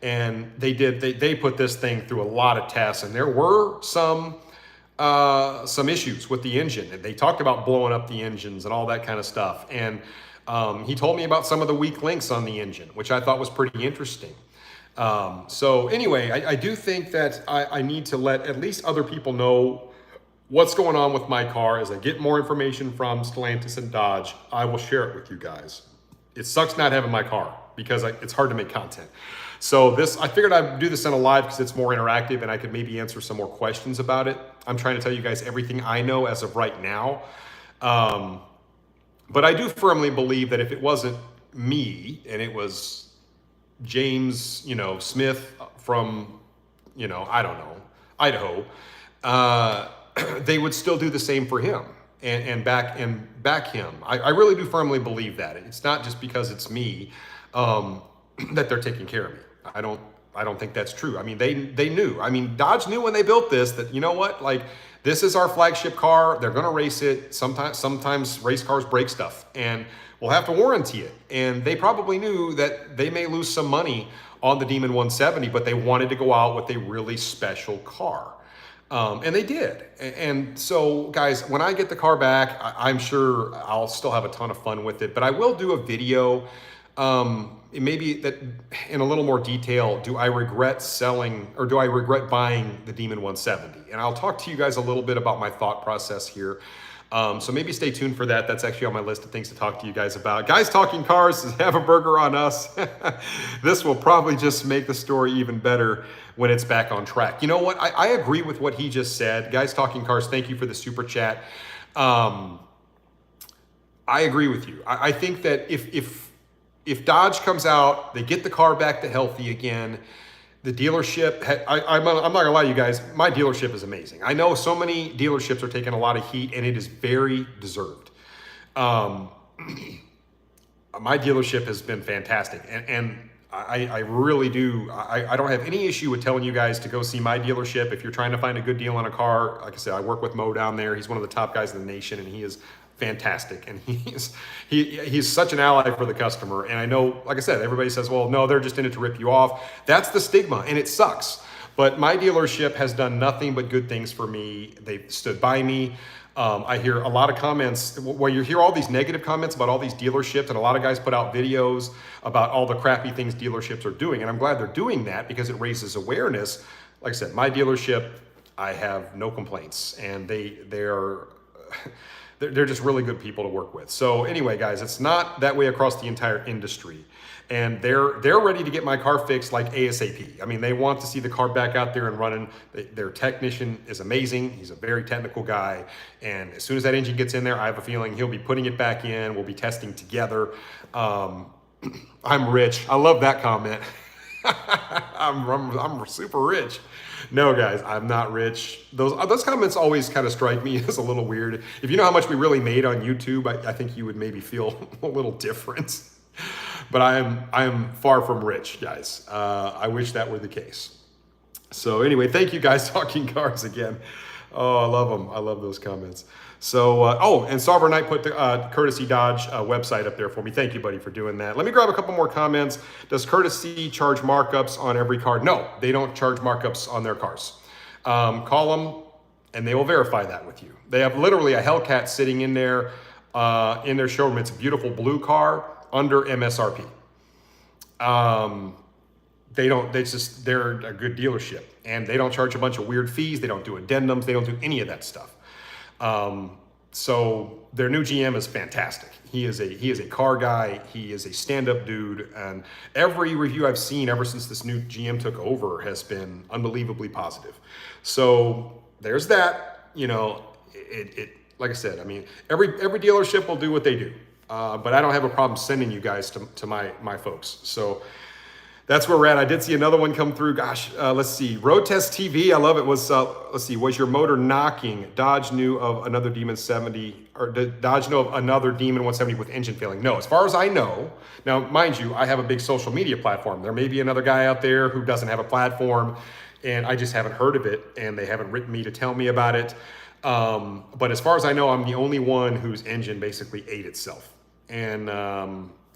And they put this thing through a lot of tests, and there were some issues with the engine. And they talked about blowing up the engines and all that kind of stuff. And he told me about some of the weak links on the engine, which I thought was pretty interesting. So anyway, I do think that I need to let at least other people know what's going on with my car. As I get more information from Stellantis and Dodge, I will share it with you guys. It sucks not having my car, because it's hard to make content. So I figured I'd do this on a live because it's more interactive and I could maybe answer some more questions about it. I'm trying to tell you guys everything I know as of right now. But I do firmly believe that if it wasn't me and it was James, Smith from, I don't know, Idaho, they would still do the same for him and back him. I really do firmly believe that. It's not just because it's me that they're taking care of me. I don't think that's true. I mean, they knew. I mean, Dodge knew when they built this that, you know what, like, this is our flagship car. They're going to race it. Sometimes race cars break stuff, and we'll have to warranty it. And they probably knew that they may lose some money on the Demon 170, but they wanted to go out with a really special car. And they did. And so, guys, when I get the car back, I'm sure I'll still have a ton of fun with it. But I will do a video, maybe that in a little more detail. Do I regret selling, or do I regret buying the Demon 170? And I'll talk to you guys a little bit about my thought process here. So maybe stay tuned for that. That's actually on my list of things to talk to you guys about. Guys Talking Cars, have a burger on us. This will probably just make the story even better when it's back on track. You know what? I agree with what he just said. Guys Talking Cars, thank you for the super chat. I agree with you. I think that if Dodge comes out, they get the car back to healthy again, The dealership, I'm not gonna lie to you guys, my dealership is amazing. I know so many dealerships are taking a lot of heat and it is very deserved. Um, my dealership has been fantastic, and I really do. I don't have any issue with telling you guys to go see my dealership if you're trying to find a good deal on a car. Like I said, I work with Mo down there. He's one of the top guys in the nation, and he is fantastic. And he's such an ally for the customer. And I know, like I said, everybody says, well, no, they're just in it to rip you off. That's the stigma, and it sucks. But my dealership has done nothing but good things for me. They've stood by me. I hear a lot of comments where you hear all these negative comments about all these dealerships, and a lot of guys put out videos about all the crappy things dealerships are doing. And I'm glad they're doing that because it raises awareness. Like I said, my dealership, I have no complaints, and they're just really good people to work with. So anyway, guys, it's not that way across the entire industry. And they're ready to get my car fixed like ASAP. I mean, they want to see the car back out there and running. Their technician is amazing. He's a very technical guy. And as soon as that engine gets in there, I have a feeling he'll be putting it back in. We'll be testing together. I'm rich. I love that comment. I'm super rich. No, guys, I'm not rich. Those comments always kind of strike me as a little weird. If you know how much we really made on YouTube, I think you would maybe feel a little different. But I am far from rich, guys. I wish that were the case. So anyway, thank you guys, Talking Cars again. Oh, I love them. I love those comments. So, and Sovereign Knight put the Courtesy Dodge website up there for me. Thank you, buddy, for doing that. Let me grab a couple more comments. Does Courtesy charge markups on every car? No, they don't charge markups on their cars. Call them, and they will verify that with you. They have literally a Hellcat sitting in their showroom. It's a beautiful blue car under MSRP. They're a good dealership, and they don't charge a bunch of weird fees. They don't do addendums. They don't do any of that stuff. So their new GM is fantastic. He is a car guy. He is a stand-up dude, and every review I've seen ever since this new GM took over has been unbelievably positive. So there's that. You know, like I said, I mean, every dealership will do what they do. But I don't have a problem sending you guys to my folks. So that's where we're at. I did see another one come through. Gosh, let's see. Road Test TV, I love it. Let's see. Was your motor knocking? Dodge knew of another Demon 70, or did Dodge know of another Demon 170 with engine failing? No, as far as I know. Now, mind you, I have a big social media platform. There may be another guy out there who doesn't have a platform, and I just haven't heard of it, and they haven't written me to tell me about it. But as far as I know, I'm the only one whose engine basically ate itself. And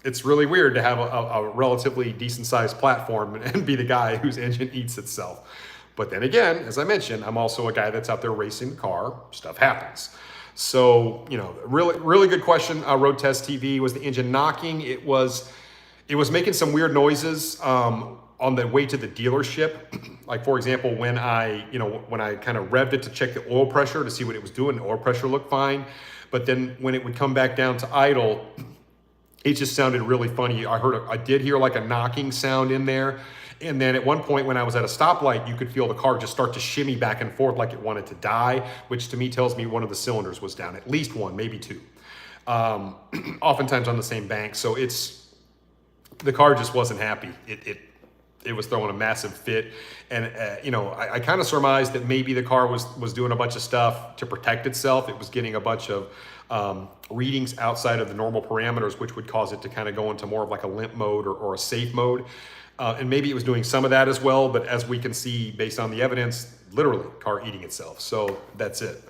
it's really weird to have a relatively decent sized platform and be the guy whose engine eats itself. But then again, as I mentioned, I'm also a guy that's out there racing the car. Stuff happens. So, you know, really good question. Road Test TV, was the engine knocking? It was making some weird noises on the way to the dealership. Like, for example, when I kind of revved it to check the oil pressure to see what it was doing, the oil pressure looked fine. But then when it would come back down to idle, it just sounded really funny. I did hear like a knocking sound in there. And then at one point when I was at a stoplight, you could feel the car just start to shimmy back and forth like it wanted to die, which to me tells me one of the cylinders was down, at least one, maybe two. Oftentimes on the same bank. So the car just wasn't happy. It was throwing a massive fit. And, I kind of surmised that maybe the car was doing a bunch of stuff to protect itself. It was getting a bunch of readings outside of the normal parameters, which would cause it to kind of go into more of like a limp mode or a safe mode. And maybe it was doing some of that as well. But as we can see, based on the evidence, literally car eating itself. So that's it.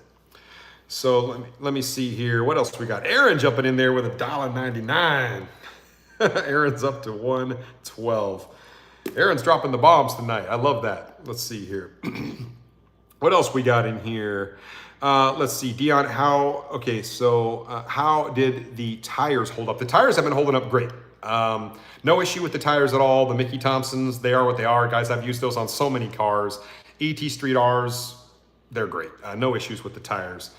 So let me see here. What else we got? Aaron jumping in there with $1.99. Aaron's up to 112. Aaron's dropping the bombs tonight. I love that. Let's see here. What else we got in here? Let's see, Dion, how did the tires hold up? The tires have been holding up great. No issue with the tires at all. The Mickey Thompsons, they are what they are. Guys, I've used those on so many cars. ET Street R's, they're great. No issues with the tires.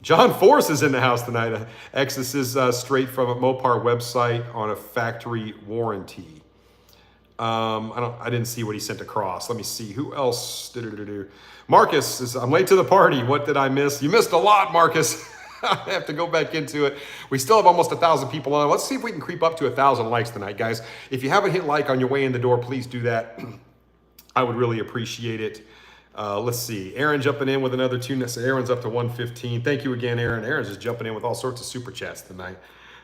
John Force is in the house tonight. This is straight from a Mopar website on a factory warranty. I didn't see what he sent across. Let me see. Who else? Marcus says, I'm late to the party. What did I miss? You missed a lot, Marcus. I have to go back into it. We still have almost 1,000 people on. Let's see if we can creep up to 1,000 likes tonight, guys. If you haven't hit like on your way in the door, please do that. I would really appreciate it. Let's see. Aaron jumping in with another tune. So Aaron's up to 115. Thank you again, Aaron. Aaron's just jumping in with all sorts of super chats tonight.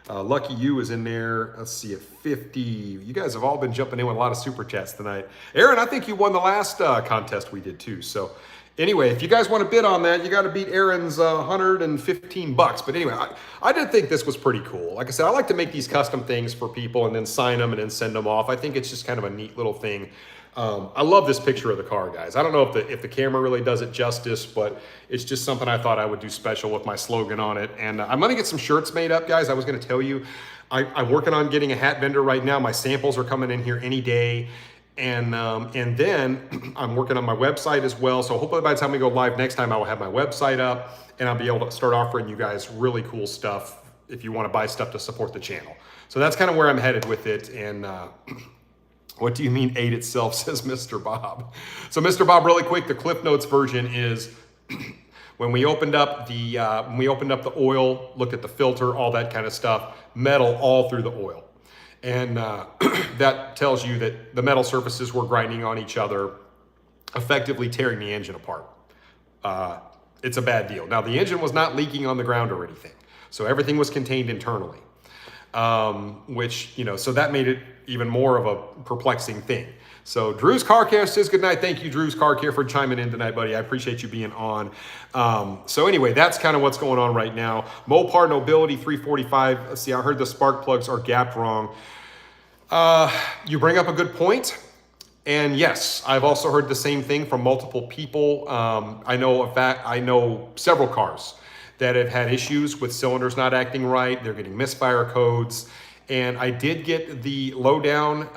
Lucky You is in there. Let's see, at 50. You guys have all been jumping in with a lot of super chats tonight. Aaron, I think you won the last contest we did too. So anyway, if you guys want to bid on that, you got to beat Aaron's $115. But anyway, I did think this was pretty cool. Like I said, I like to make these custom things for people and then sign them and then send them off. I think it's just kind of a neat little thing. I love this picture of the car, guys. I don't know if the camera really does it justice, but it's just something I thought I would do special with my slogan on it. And I'm gonna get some shirts made up, guys. I was gonna tell you, I'm working on getting a hat vendor right now. My samples are coming in here any day. And then I'm working on my website as well. So hopefully by the time we go live next time, I will have my website up and I'll be able to start offering you guys really cool stuff if you want to buy stuff to support the channel. So that's kind of where I'm headed with it. And what do you mean ate itself, says Mr. Bob. So Mr. Bob, really quick, the Cliff Notes version is when we opened up the oil, looked at the filter, all that kind of stuff, metal all through the oil. And that tells you that the metal surfaces were grinding on each other, effectively tearing the engine apart. It's a bad deal. Now, the engine was not leaking on the ground or anything. So everything was contained internally, which, so that made it even more of a perplexing thing. So Drew's Car Care says good night. Thank you, Drew's Car Care, for chiming in tonight, buddy. I appreciate you being on. So anyway, that's kind of what's going on right now. Mopar Nobility 345. Let's see, I heard the spark plugs are gapped wrong. You bring up a good point. And yes, I've also heard the same thing from multiple people. I know several cars that have had issues with cylinders not acting right. They're getting misfire codes. And I did get the lowdown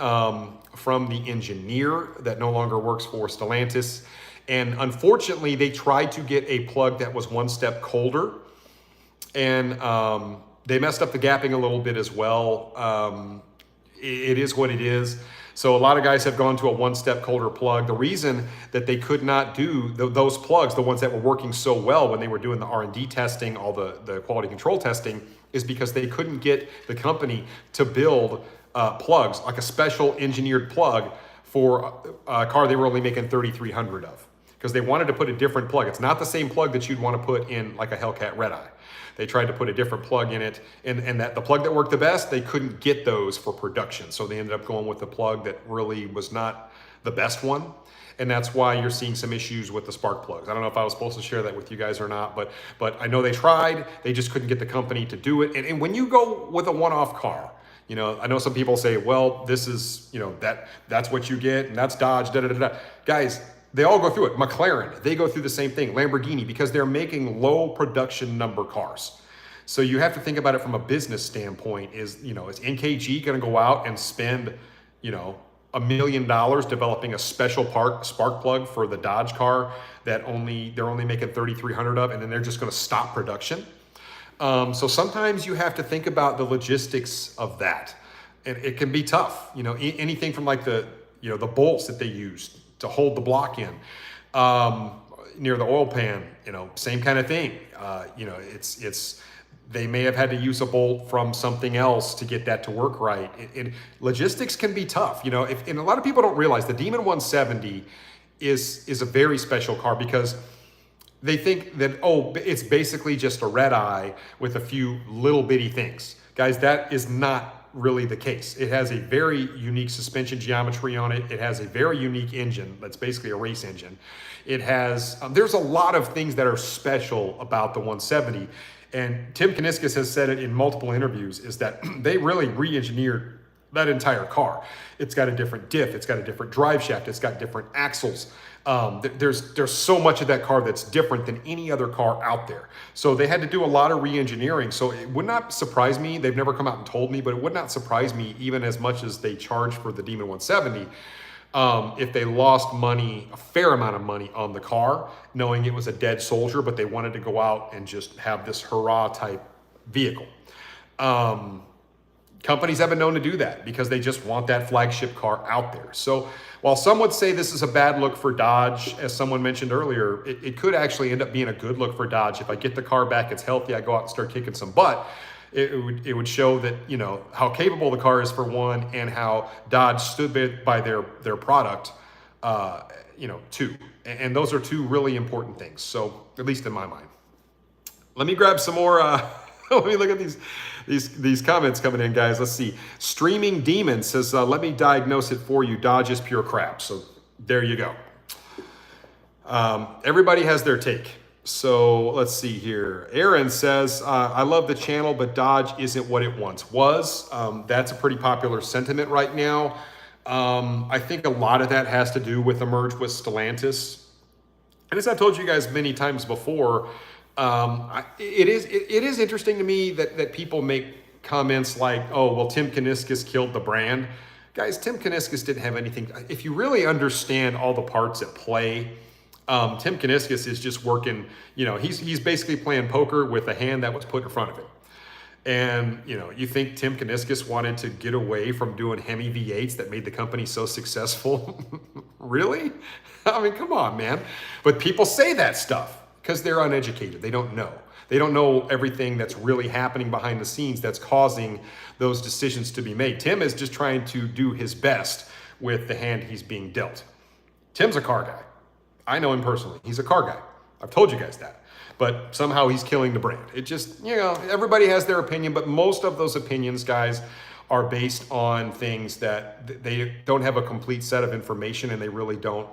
from the engineer that no longer works for Stellantis. And unfortunately, they tried to get a plug that was one step colder. And they messed up the gapping a little bit as well. It is what it is. So a lot of guys have gone to a one-step colder plug. The reason that they could not do those plugs, the ones that were working so well when they were doing the R&D testing, all the quality control testing, is because they couldn't get the company to build plugs, like a special engineered plug for a car they were only making 3,300 of, because they wanted to put a different plug. It's not the same plug that you'd want to put in like a Hellcat Red Eye. They tried to put a different plug in it, and that the plug that worked the best, they couldn't get those for production. So they ended up going with the plug that really was not the best one. And that's why you're seeing some issues with the spark plugs. I don't know if I was supposed to share that with you guys or not, but I know they tried. They just couldn't get the company to do it. And when you go with a one-off car, I know some people say, well, this is, that's what you get, and that's Dodge, da-da-da-da. Guys, they all go through it. McLaren, they go through the same thing. Lamborghini, because they're making low production number cars. So you have to think about it from a business standpoint. Is NKG going to go out and spend, $1 million developing a special spark plug for the Dodge car that they're only making 3,300 of, and then they're just going to stop production? So sometimes you have to think about the logistics of that, and it can be tough. Anything from like the bolts that they use to hold the block in near the oil pan, same kind of thing. They may have had to use a bolt from something else to get that to work right. Logistics can be tough, and a lot of people don't realize the Demon 170 is a very special car, because they think that, it's basically just a red eye with a few little bitty things. Guys, that is not really the case. It has a very unique suspension geometry on it. It has a very unique engine that's basically a race engine. It has, there's a lot of things that are special about the 170. And Tim Kaniskis has said it in multiple interviews, is that they really re-engineered that entire car. It's got a different diff, it's got a different drive shaft, it's got different axles. There's so much of that car that's different than any other car out there. So they had to do a lot of re-engineering. So it would not surprise me, they've never come out and told me, but it would not surprise me, even as much as they charge for the Demon 170, if they lost money, a fair amount of money on the car, knowing it was a dead soldier, but they wanted to go out and just have this hurrah type vehicle. Companies have been known to do that because they just want that flagship car out there. So while some would say this is a bad look for Dodge, as someone mentioned earlier, it could actually end up being a good look for Dodge. If I get the car back, it's healthy, I go out and start kicking some butt. It would show that, how capable the car is, for one, and how Dodge stood by their product two. And those are two really important things. So at least in my mind. Let me grab some more. Let me look at these comments coming in, guys. Let's see. Streaming Demon says, let me diagnose it for you. Dodge is pure crap. So there you go. Everybody has their take. So let's see here. Aaron says, I love the channel, but Dodge isn't what it once was. That's a pretty popular sentiment right now. I think a lot of that has to do with the merge with Stellantis. And as I've told you guys many times before, it is interesting to me that people make comments like, oh, well, Tim Kuniskis killed the brand. Guys, Tim Kuniskis didn't have anything. If you really understand all the parts at play, Tim Kuniskis is just working, he's basically playing poker with a hand that was put in front of him. And, you think Tim Kuniskis wanted to get away from doing Hemi V8s that made the company so successful? Really? I mean, come on, man. But people say that stuff because they're uneducated. They don't know. They don't know everything that's really happening behind the scenes that's causing those decisions to be made. Tim is just trying to do his best with the hand he's being dealt. Tim's a car guy. I know him personally. He's a car guy. I've told you guys that. But somehow he's killing the brand. It just, everybody has their opinion, but most of those opinions, guys, are based on things that they don't have a complete set of information, and they really don't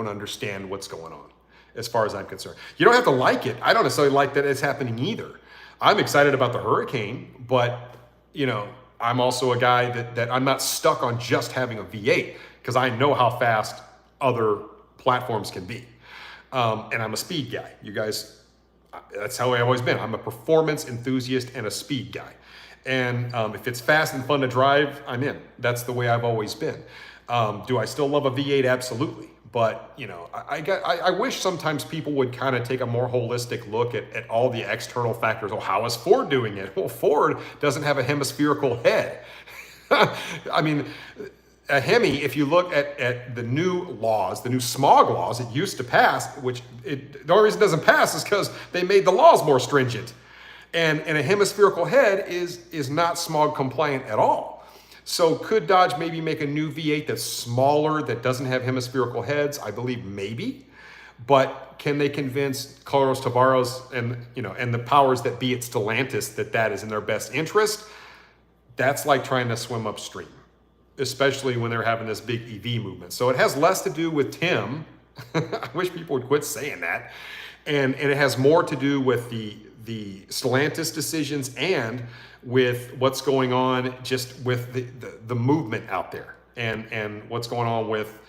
understand what's going on, as far as I'm concerned. You don't have to like it. I don't necessarily like that it's happening either. I'm excited about the Hurricane, but I'm also a guy that I'm not stuck on just having a V8, because I know how fast other platforms can be. And I'm a speed guy. You guys, that's how I've always been. I'm a performance enthusiast and a speed guy. And if it's fast and fun to drive, I'm in. That's the way I've always been. Do I still love a V8? Absolutely. But, I wish sometimes people would kind of take a more holistic look at all the external factors. Oh, how is Ford doing it? Well, Ford doesn't have a hemispherical head. I mean, a Hemi, if you look at the new laws, the new smog laws it used to pass, the only reason it doesn't pass is because they made the laws more stringent. And a hemispherical head is not smog compliant at all. So could Dodge maybe make a new V8 that's smaller, that doesn't have hemispherical heads? I believe maybe. But can they convince Carlos Tavares and the powers that be at Stellantis that is in their best interest? That's like trying to swim upstream, especially when they're having this big EV movement. So it has less to do with Tim. I wish people would quit saying that. And it has more to do with the Stellantis decisions and with what's going on just with the movement out there and what's going on with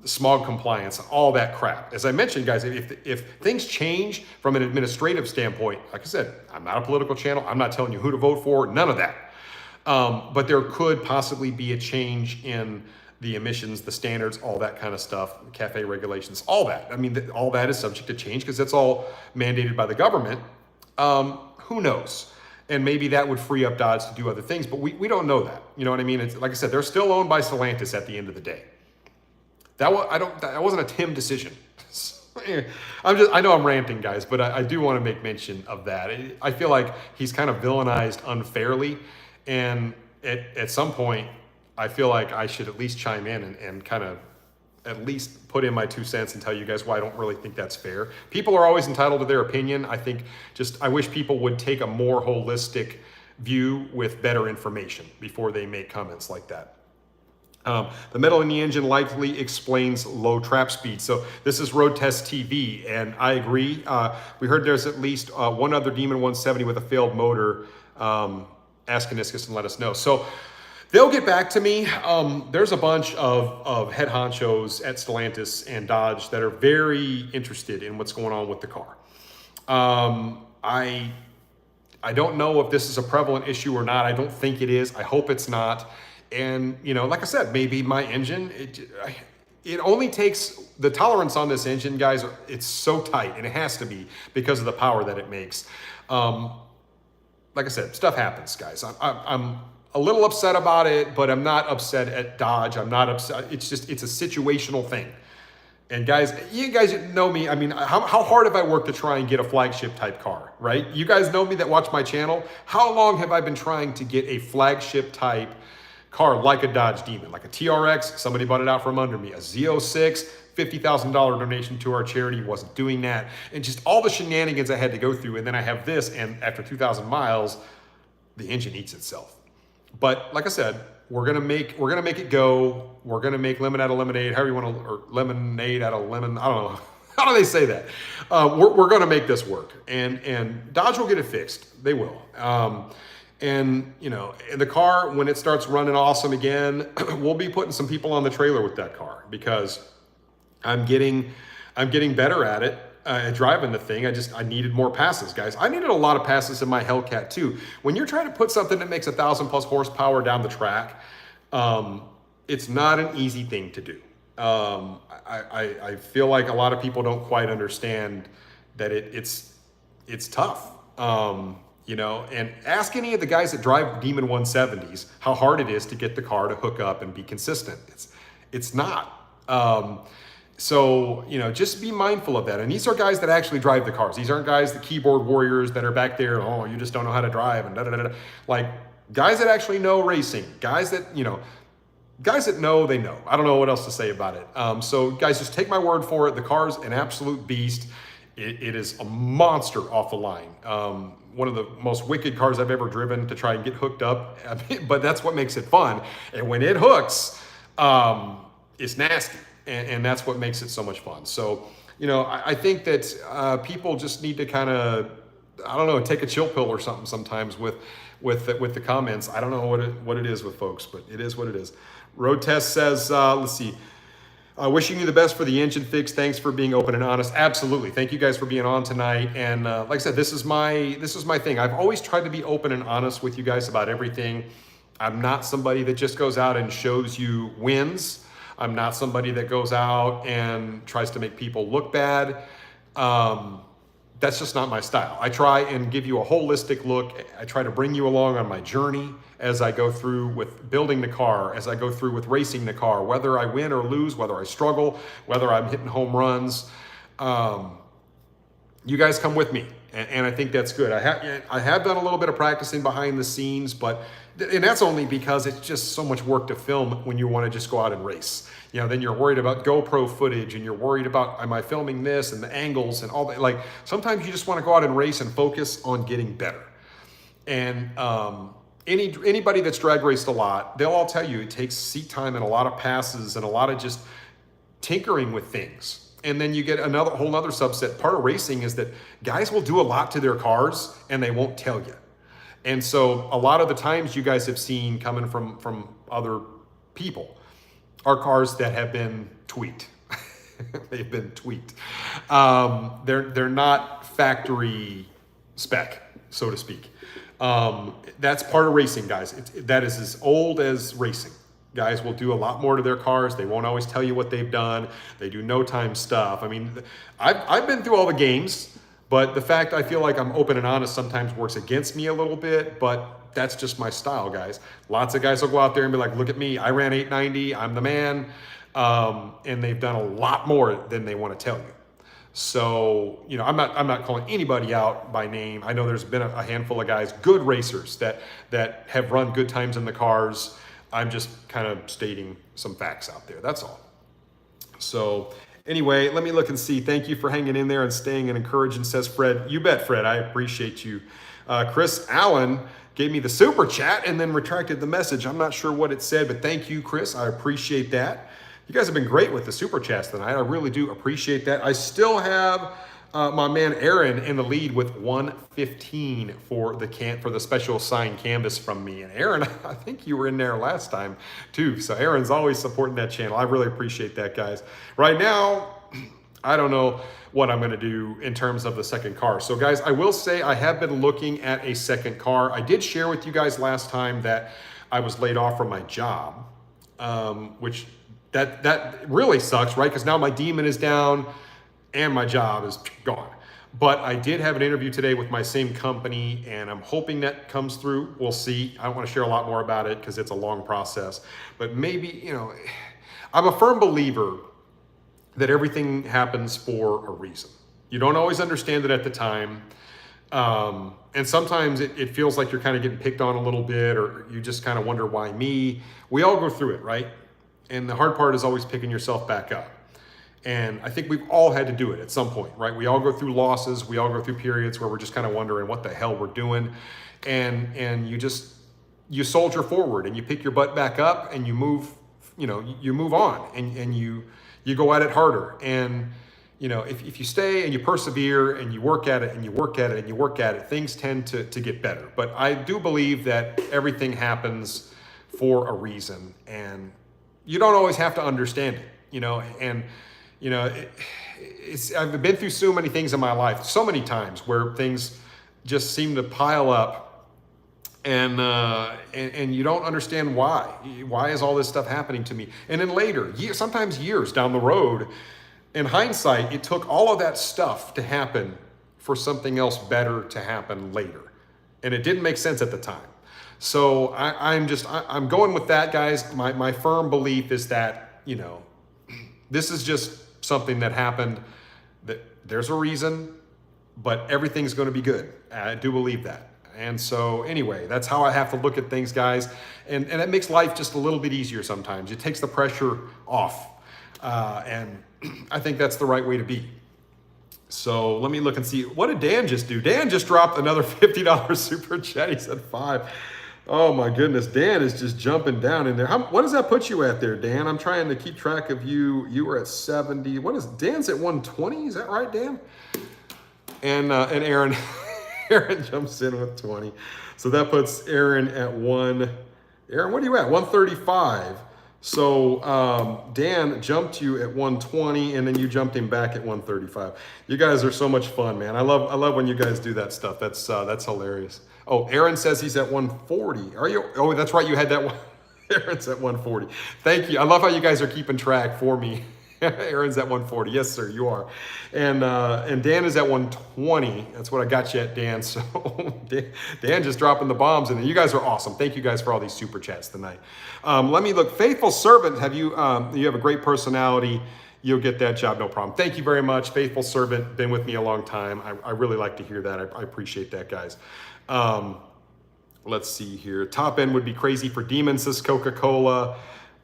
smog compliance, all that crap. As I mentioned, guys, if things change from an administrative standpoint, like I said, I'm not a political channel. I'm not telling you who to vote for, none of that. But there could possibly be a change in the emissions, the standards, all that kind of stuff, CAFE regulations, all that. I mean, all that is subject to change because that's all mandated by the government. Who knows? And maybe that would free up Dodge to do other things, but we don't know that. You know what I mean? It's, like I said, they're still owned by Stellantis at the end of the day. That wasn't a Tim decision. I know I'm ranting, guys, but I do want to make mention of that. I feel like he's kind of villainized unfairly. And at some point, I feel like I should at least chime in and kind of at least put in my 2 cents and tell you guys why I don't really think that's fair. People are always entitled to their opinion. I wish people would take a more holistic view with better information before they make comments like that. The metal in the engine likely explains low trap speed. So this is Road Test TV, and I agree. We heard there's at least one other Demon 170 with a failed motor. Ask Kuniskis and let us know. So they'll get back to me. There's a bunch of head honchos at Stellantis and Dodge that are very interested in what's going on with the car. I don't know if this is a prevalent issue or not. I don't think it is. I hope it's not. And, like I said, maybe my engine, it only takes, the tolerance on this engine, guys, it's so tight, and it has to be because of the power that it makes. Like I said, stuff happens, guys. I'm a little upset about it, but I'm not upset at Dodge. I'm not upset. It's a situational thing. And guys, you guys know me. I mean, how hard have I worked to try and get a flagship type car, right? You guys know me that watch my channel. How long have I been trying to get a flagship type car like a Dodge Demon, like a TRX, somebody bought it out from under me, a Z06, $50,000 donation to our charity, wasn't doing that. And just all the shenanigans I had to go through. And then I have this, and after 2,000 miles, the engine eats itself. But like I said, we're gonna make it go. We're gonna make lemon out of lemonade, however you want to, or lemonade out of lemon. I don't know. How do they say that? We're gonna make this work, and Dodge will get it fixed. They will. And you know, the car, when it starts running awesome again, we'll be putting some people on the trailer with that car, because I'm getting better at it. At driving the thing. I needed more passes, guys. I needed a lot of passes in my Hellcat too. When you're trying to put something that makes 1,000+ horsepower down the track, it's not an easy thing to do. I feel like a lot of people don't quite understand that it's tough. You know, and ask any of the guys that drive Demon 170s how hard it is to get the car to hook up and be consistent. It's not. So, you know, just be mindful of that. And these are guys that actually drive the cars. These aren't guys, the keyboard warriors that are back there, oh, you just don't know how to drive and da-da-da-da. Like, guys that actually know racing. Guys that, you know, guys that know, they know. I don't know what else to say about it. So, guys, just take my word for it. The car's an absolute beast. It is a monster off the line. One of the most wicked cars I've ever driven to try and get hooked up. But that's what makes it fun. And when it hooks, it's nasty. And that's what makes it so much fun. So, you know, I think that people just need to kind of, I don't know, take a chill pill or something sometimes with the comments. I don't know what it is with folks, but it is what it is. Road Test says, let's see, wishing you the best for the engine fix. Thanks for being open and honest. Absolutely. Thank you guys for being on tonight. And like I said, this is my thing. I've always tried to be open and honest with you guys about everything. I'm not somebody that just goes out and shows you wins. I'm not somebody that goes out and tries to make people look bad. That's just not my style. I try and give you a holistic look. I try to bring you along on my journey as I go through with building the car, as I go through with racing the car, whether I win or lose, whether I struggle, whether I'm hitting home runs. You guys come with me, and I think that's good. I have done a little bit of practicing behind the scenes, and that's only because it's just so much work to film when you want to just go out and race. You know, then you're worried about GoPro footage, and you're worried about, am I filming this, and the angles and all that. Like, sometimes you just want to go out and race and focus on getting better. And anybody that's drag raced a lot, they'll all tell you it takes seat time and a lot of passes and a lot of just tinkering with things. And then you get whole other subset. Part of racing is that guys will do a lot to their cars and they won't tell you. And so a lot of the times you guys have seen coming from other people are cars that have been tweaked. They've been tweaked. They're not factory spec, so to speak. That's part of racing, guys. That is as old as racing. Guys will do a lot more to their cars. They won't always tell you what they've done. They do no time stuff. I mean, I've been through all the games, but the fact I feel like I'm open and honest sometimes works against me a little bit, but that's just my style, guys. Lots of guys will go out there and be like, look at me, I ran 890, I'm the man. And they've done a lot more than they want to tell you. So, you know, I'm not calling anybody out by name. I know there's been a handful of guys, good racers that have run good times in the cars. I'm just kind of stating some facts out there. That's all. So anyway, let me look and see. Thank you for hanging in there and staying and encouraging, says Fred. You bet, Fred. I appreciate you. Chris Allen gave me the super chat and then retracted the message. I'm not sure what it said, but thank you, Chris. I appreciate that. You guys have been great with the super chats tonight. I really do appreciate that. I still have my man Aaron in the lead with 115 for the special signed canvas from me. And Aaron, I think you were in there last time too. So Aaron's always supporting that channel. I really appreciate that, guys. Right now, I don't know what I'm going to do in terms of the second car. So guys, I will say I have been looking at a second car. I did share with you guys last time that I was laid off from my job, which that really sucks, right? Because now my Demon is down and my job is gone. But I did have an interview today with my same company, and I'm hoping that comes through. We'll see. I don't want to share a lot more about it because it's a long process. But maybe, you know, I'm a firm believer that everything happens for a reason. You don't always understand it at the time. And sometimes it feels like you're kind of getting picked on a little bit, or you just kind of wonder, why me? We all go through it, right? And the hard part is always picking yourself back up. And I think we've all had to do it at some point, right? We all go through losses. We all go through periods where we're just kind of wondering what the hell we're doing. And you soldier forward and you pick your butt back up and you move, you move on and you go at it harder. And, if you stay and you persevere and you work at it and you work at it and you work at it, things tend to get better. But I do believe that everything happens for a reason, and you don't always have to understand it, I've been through so many things in my life, so many times where things just seem to pile up, and you don't understand why. Why is all this stuff happening to me? And then later, sometimes years down the road, in hindsight, it took all of that stuff to happen for something else better to happen later. And it didn't make sense at the time. So I'm going with that, guys. My firm belief is that, this is just something that happened, that there's a reason, but everything's going to be good. I do believe that. And so anyway, that's how I have to look at things, guys. And it makes life just a little bit easier sometimes. It takes the pressure off. And I think that's the right way to be. So let me look and see. What did Dan just do? Dan just dropped another $50 super chat. He said 5. Oh my goodness. Dan is just jumping down in there. What does that put you at there, Dan? I'm trying to keep track of you. You were at 70. Dan's at 120? Is that right, Dan? And Aaron, Aaron jumps in with 20. So that puts Aaron at 1. Aaron, what are you at? 135. So Dan jumped you at 120, and then you jumped him back at 135. You guys are so much fun, man. I love when you guys do that stuff. That's hilarious. Oh, Aaron says he's at 140. Are you? Oh, that's right. You had that one. Aaron's at 140. Thank you. I love how you guys are keeping track for me. Aaron's at 140. Yes, sir, you are. And Dan is at 120. That's what I got you at, Dan. So Dan just dropping the bombs in there. You guys are awesome. Thank you guys for all these super chats tonight. Let me look. Faithful servant, you have a great personality. You'll get that job, no problem. Thank you very much. Faithful servant, been with me a long time. I really like to hear that. I appreciate that, guys. Let's see here. Top end would be crazy for demons, says Coca-Cola.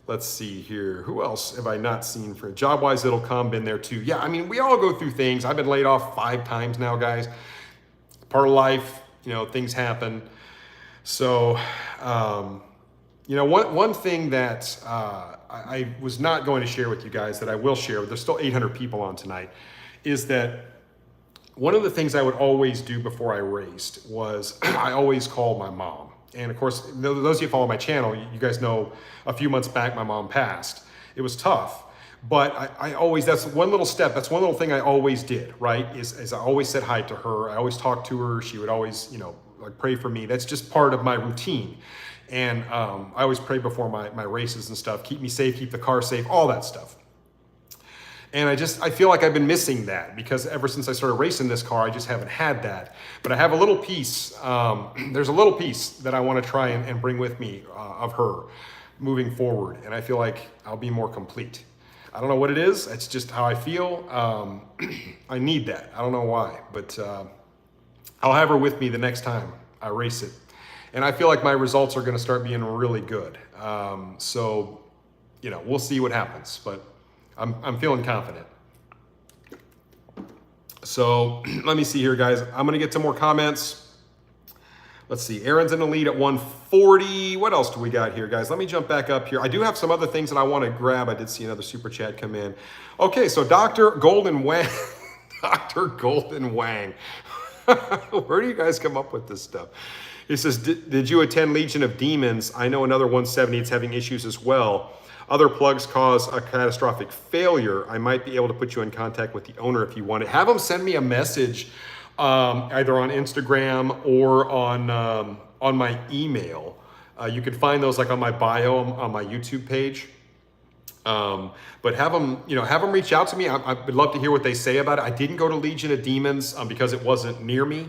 Let's see here. Who else have I not seen for job-wise? It'll come. Been there too. Yeah, I mean, we all go through things. I've been laid off 5 times now, guys. Part of life, things happen. So, one thing that I was not going to share with you guys that I will share, there's still 800 people on tonight, is that one of the things I would always do before I raced was I always called my mom. And of course, those of you who follow my channel, you guys know a few months back, my mom passed. It was tough, but I always, that's one little step. That's one little thing I always did, right? Is I always said hi to her. I always talked to her. She would always, like pray for me. That's just part of my routine. And I always pray before my races and stuff. Keep me safe, keep the car safe, all that stuff. And I feel like I've been missing that because ever since I started racing this car, I just haven't had that. But I have a little piece, there's a little piece that I want to try and bring with me of her moving forward. And I feel like I'll be more complete. I don't know what it is. It's just how I feel. I need that. I don't know why, but I'll have her with me the next time I race it. And I feel like my results are going to start being really good. So, we'll see what happens, but I'm feeling confident. So let me see here, guys. I'm going to get some more comments. Let's see. Aaron's in the lead at 140. What else do we got here, guys? Let me jump back up here. I do have some other things that I want to grab. I did see another super chat come in. Okay, so Dr. Golden Wang. Dr. Golden Wang. Where do you guys come up with this stuff? He says, did you attend Legion of Demons? I know another 170 is having issues as well. Other plugs cause a catastrophic failure. I might be able to put you in contact with the owner if you want it. Have them send me a message either on Instagram or on my email. You can find those like on my bio on my YouTube page. But have them reach out to me. I would love to hear what they say about it. I didn't go to Legion of Demons because it wasn't near me.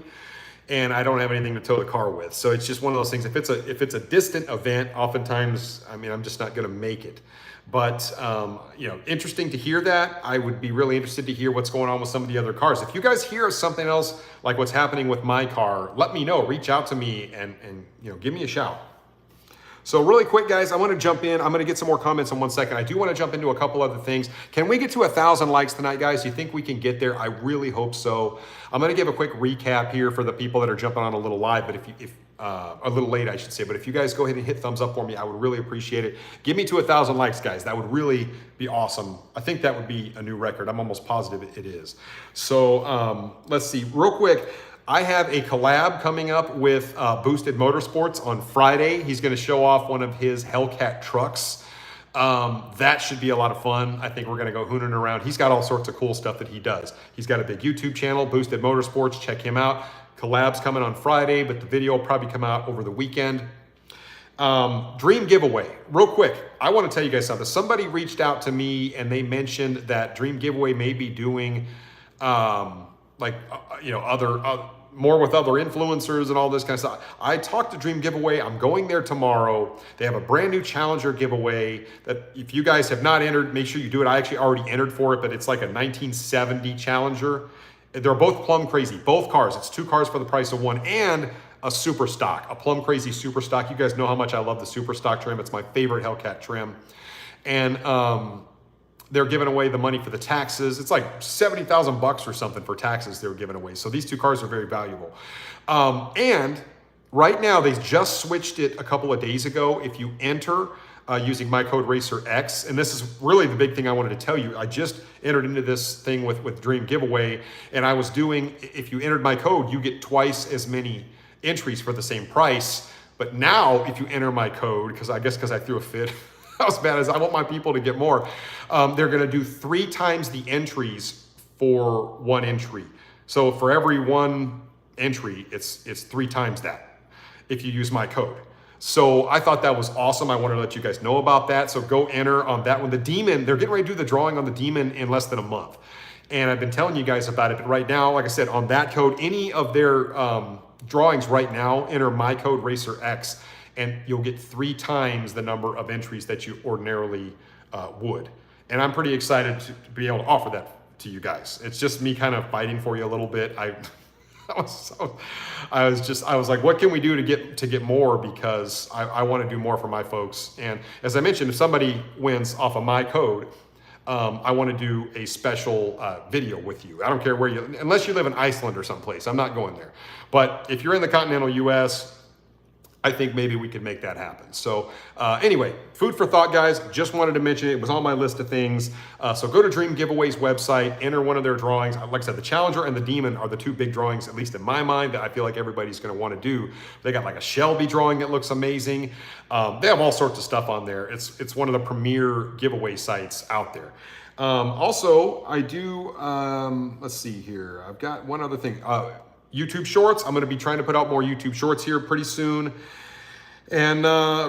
and I don't have anything to tow the car with. So it's just one of those things. If it's a distant event, oftentimes, I mean, I'm just not going to make it. But you know, interesting to hear that. I would be really interested to hear what's going on with some of the other cars. If you guys hear something else like what's happening with my car, let me know. Reach out to me and you know, give me a shout. So really quick, guys, I want to jump in. I'm going to get some more comments in 1 second. I do want to jump into a couple other things. Can we get to 1,000 likes tonight, guys? Do you think we can get there? I really hope so. I'm going to give a quick recap here for the people that are jumping on a little live, but if a little late, I should say. But if you guys go ahead and hit thumbs up for me, I would really appreciate it. Give me to 1,000 likes, guys. That would really be awesome. I think that would be a new record. I'm almost positive it is. So let's see, real quick. I have a collab coming up with Boosted Motorsports on Friday. He's going to show off one of his Hellcat trucks. That should be a lot of fun. I think we're going to go hooning around. He's got all sorts of cool stuff that he does. He's got a big YouTube channel, Boosted Motorsports. Check him out. Collab's coming on Friday, but the video will probably come out over the weekend. Dream giveaway. Real quick, I want to tell you guys something. Somebody reached out to me and they mentioned that Dream Giveaway may be doing you know, more with other influencers and all this kind of stuff. I talked to Dream Giveaway. I'm going there tomorrow. They have a brand new Challenger giveaway that if you guys have not entered, make sure you do it. I actually already entered for it, but it's like a 1970 Challenger. They're both plum crazy, both cars. It's 2 cars for the price of 1 and a super stock, a plum crazy super stock. You guys know how much I love the super stock trim. It's my favorite Hellcat trim. And they're giving away the money for the taxes. It's like 70,000 bucks or something for taxes they were giving away. So these 2 cars are very valuable. And right now they just switched it a couple of days ago. If you enter using my code RacerX, and this is really the big thing I wanted to tell you. I just entered into this thing with Dream Giveaway, and I was doing, if you entered my code, you get twice as many entries for the same price. But now if you enter my code, because I threw a fit, how bad as I want my people to get more. They're going to do 3 times the entries for 1 entry. So for every 1 entry, it's 3 times that if you use my code. So I thought that was awesome. I wanted to let you guys know about that. So go enter on that one. The Demon, they're getting ready to do the drawing on the Demon in less than a month. And I've been telling you guys about it. But right now, like I said, on that code, any of their drawings right now, enter my code RacerX. And you'll get 3 times the number of entries that you ordinarily would. And I'm pretty excited to be able to offer that to you guys. It's just me kind of fighting for you a little bit. I was like, what can we do to get more? Because I want to do more for my folks. And as I mentioned, if somebody wins off of my code, I want to do a special video with you. I don't care where you, unless you live in Iceland or someplace. I'm not going there. But if you're in the continental U.S., I think maybe we could make that happen. So anyway, food for thought, guys. Just wanted to mention it. It was on my list of things. So go to Dream Giveaway's website, enter one of their drawings. Like I said, the Challenger and the Demon are the 2 big drawings, at least in my mind, that I feel like everybody's going to want to do. They got like a Shelby drawing that looks amazing. They have all sorts of stuff on there. It's one of the premier giveaway sites out there. Also, I do, let's see here. I've got one other thing. YouTube Shorts. I'm going to be trying to put out more YouTube Shorts here pretty soon. And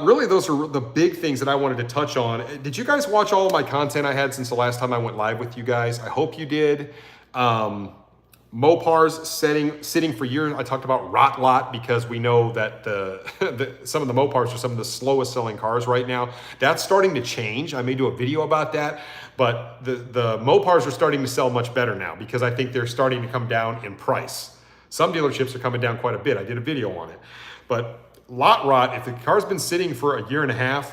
really, those are the big things that I wanted to touch on. Did you guys watch all of my content I had since the last time I went live with you guys? I hope you did. Mopars sitting for years. I talked about Rot Lot because we know that some of the Mopars are some of the slowest selling cars right now. That's starting to change. I may do a video about that. But the Mopars are starting to sell much better now because I think they're starting to come down in price. Some dealerships are coming down quite a bit. I did a video on it. But lot rot, if the car's been sitting for 1.5 years,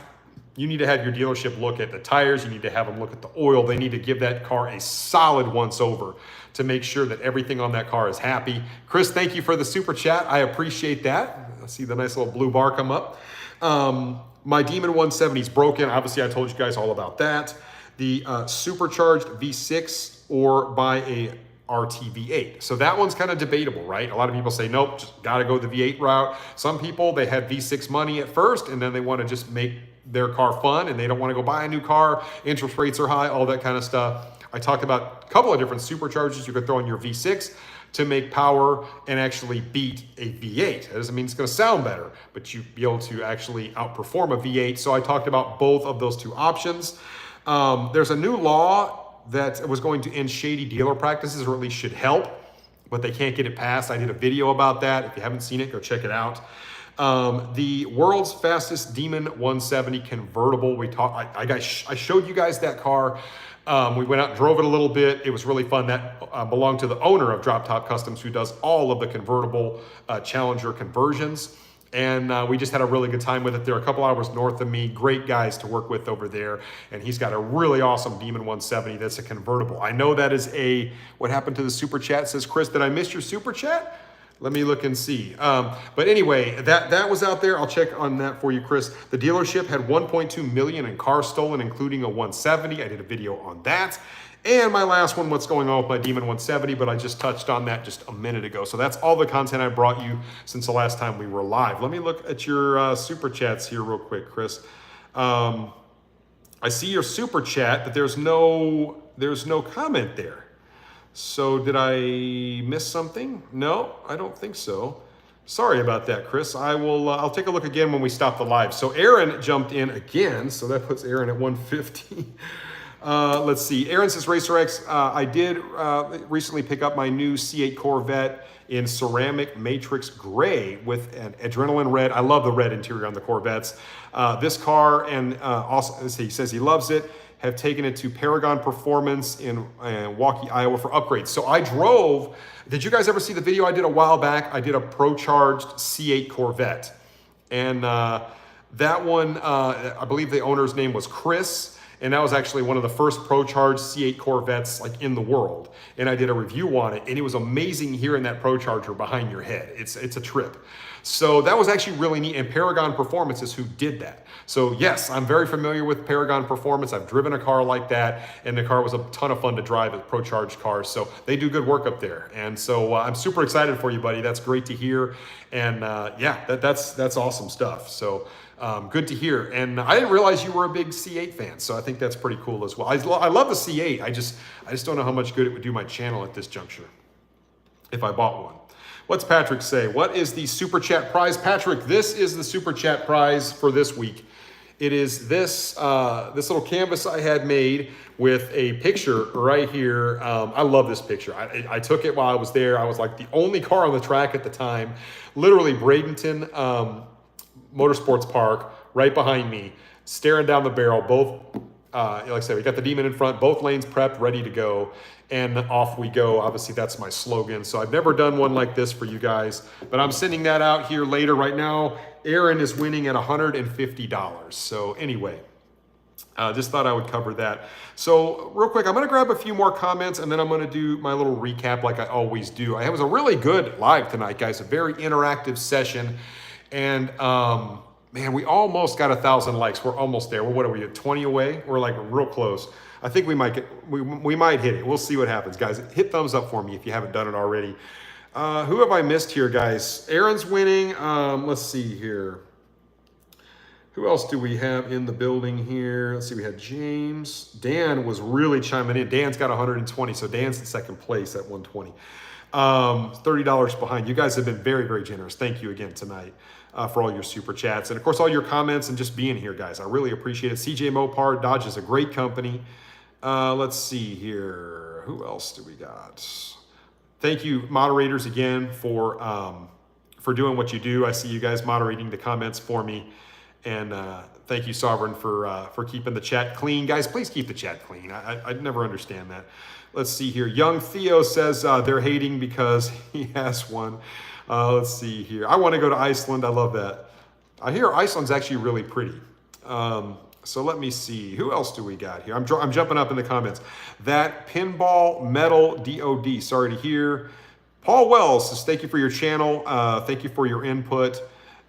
you need to have your dealership look at the tires. You need to have them look at the oil. They need to give that car a solid once over to make sure that everything on that car is happy. Chris, thank you for the super chat. I appreciate that. I see the nice little blue bar come up. My Demon 170 is broken. Obviously, I told you guys all about that. The supercharged V6 or buy a RT-V8. So that one's kind of debatable, right? A lot of people say, nope, just got to go the V8 route. Some people, they had V6 money at first, and then they want to just make their car fun, and they don't want to go buy a new car. Interest rates are high, all that kind of stuff. I talked about a couple of different superchargers you could throw in your V6 to make power and actually beat a V8. That doesn't mean it's going to sound better, but you'd be able to actually outperform a V8. So I talked about both of those 2 options. There's a new law that was going to end shady dealer practices, or at least should help. but they can't get it passed. I did a video about that. If you haven't seen it, go check it out. The world's fastest Demon 170 convertible. I showed you guys that car. We went out and drove it a little bit. It was really fun. That belonged to the owner of Drop Top Customs, who does all of the convertible Challenger conversions. And we just had a really good time with it. They're a couple hours north of me. Great guys to work with over there. And he's got a really awesome Demon 170 that's a convertible. I know that is what happened to the super chat, says Chris. Did I miss your super chat? Let me look and see. But anyway, that was out there. I'll check on that for you, Chris. The dealership had 1.2 million in cars stolen, including a 170. I did a video on that. And my last one, what's going on with my Demon 170, but I just touched on that just a minute ago. So that's all the content I brought you since the last time we were live. Let me look at your super chats here real quick, Chris. I see your super chat, but there's no comment there. So did I miss something? No, I don't think so. Sorry about that, Chris. I'll take a look again when we stop the live. So Aaron jumped in again, so that puts Aaron at 150. Let's see. Aaron says, RacerX, I did recently pick up my new C8 Corvette in ceramic matrix gray with an adrenaline red. I love the red interior on the Corvettes. This car, and also he says he loves it, have taken it to Paragon Performance in Waukee, Iowa for upgrades. So I drove, did you guys ever see the video I did a while back? I did a Pro-Charged C8 Corvette. And that one, I believe the owner's name was Chris. And that was actually one of the first Pro-Charged C8 Corvettes like in the world. And I did a review on it, and it was amazing hearing that Pro-Charger behind your head. It's a trip. So that was actually really neat, and Paragon Performance is who did that. So yes, I'm very familiar with Paragon Performance. I've driven a car like that, and the car was a ton of fun to drive at Pro-Charged cars. So they do good work up there. And so I'm super excited for you, buddy. That's great to hear. And yeah, that's awesome stuff. So good to hear. And I didn't realize you were a big C8 fan, so I think that's pretty cool as well. I love the C8. I just don't know how much good it would do my channel at this juncture if I bought one. What's Patrick say? What is the super chat prize? Patrick, this is the super chat prize for this week. It is this little canvas I had made with a picture right here. I love this picture. I took it while I was there. I was like the only car on the track at the time. Literally Bradenton Motorsports Park right behind me, staring down the barrel. Both, like I said, we got the Demon in front, both lanes prepped, ready to go. And off we go. Obviously, that's my slogan. So I've never done one like this for you guys, but I'm sending that out here later. Right now, Aaron is winning at $150. So anyway, just thought I would cover that. So real quick, I'm going to grab a few more comments, and then I'm going to do my little recap like I always do. It was a really good live tonight, guys. A very interactive session. And man, we almost got 1,000 likes. We're almost there. What are we at 20 away? We're like real close. I think we might hit it. We'll see what happens, guys. Hit thumbs up for me if you haven't done it already. Who have I missed here, guys? Aaron's winning. Let's see here. Who else do we have in the building here? Let's see. We had James. Dan was really chiming in. Dan's got 120, so Dan's in second place at 120. $30 behind. You guys have been very, very generous. Thank you again tonight for all your super chats. And of course, all your comments and just being here, guys. I really appreciate it. CJ Mopar, Dodge is a great company. Let's see here. Who else do we got? Thank you, moderators, again, for doing what you do. I see you guys moderating the comments for me. And thank you, Sovereign, for keeping the chat clean. Guys, please keep the chat clean. I never understand that. Let's see here. Young Theo says they're hating because he has one. Let's see here. I want to go to Iceland. I love that. I hear Iceland's actually really pretty. So let me see. Who else do we got here? I'm jumping up in the comments. That Pinball Metal DOD. Sorry to hear. Paul Wells says, thank you for your channel. Thank you for your input.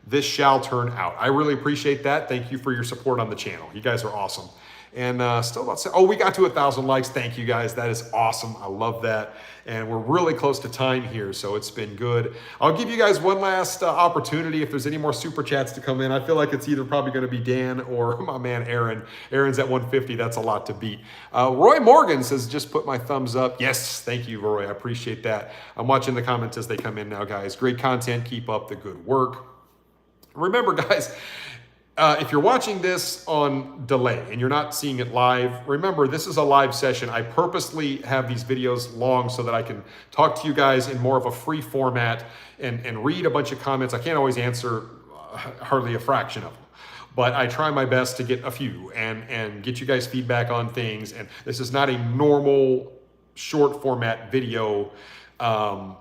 This shall turn out. I really appreciate that. Thank you for your support on the channel. You guys are awesome. And still about, oh, we got to 1,000 likes. Thank you guys. That is awesome. I love that. And we're really close to time here, so it's been good. I'll give you guys one last opportunity if there's any more super chats to come in. I feel like it's either probably going to be Dan or my man Aaron. Aaron's at 150. That's a lot to beat. Roy Morgan says, just put my thumbs up. Yes, thank you, Roy. I appreciate that. I'm watching the comments as they come in now, guys. Great content. Keep up the good work. Remember, guys, If you're watching this on delay and you're not seeing it live, remember this is a live session. I purposely have these videos long so that I can talk to you guys in more of a free format and read a bunch of comments. I can't always answer hardly a fraction of them, but I try my best to get a few and get you guys feedback on things. And this is not a normal short format video.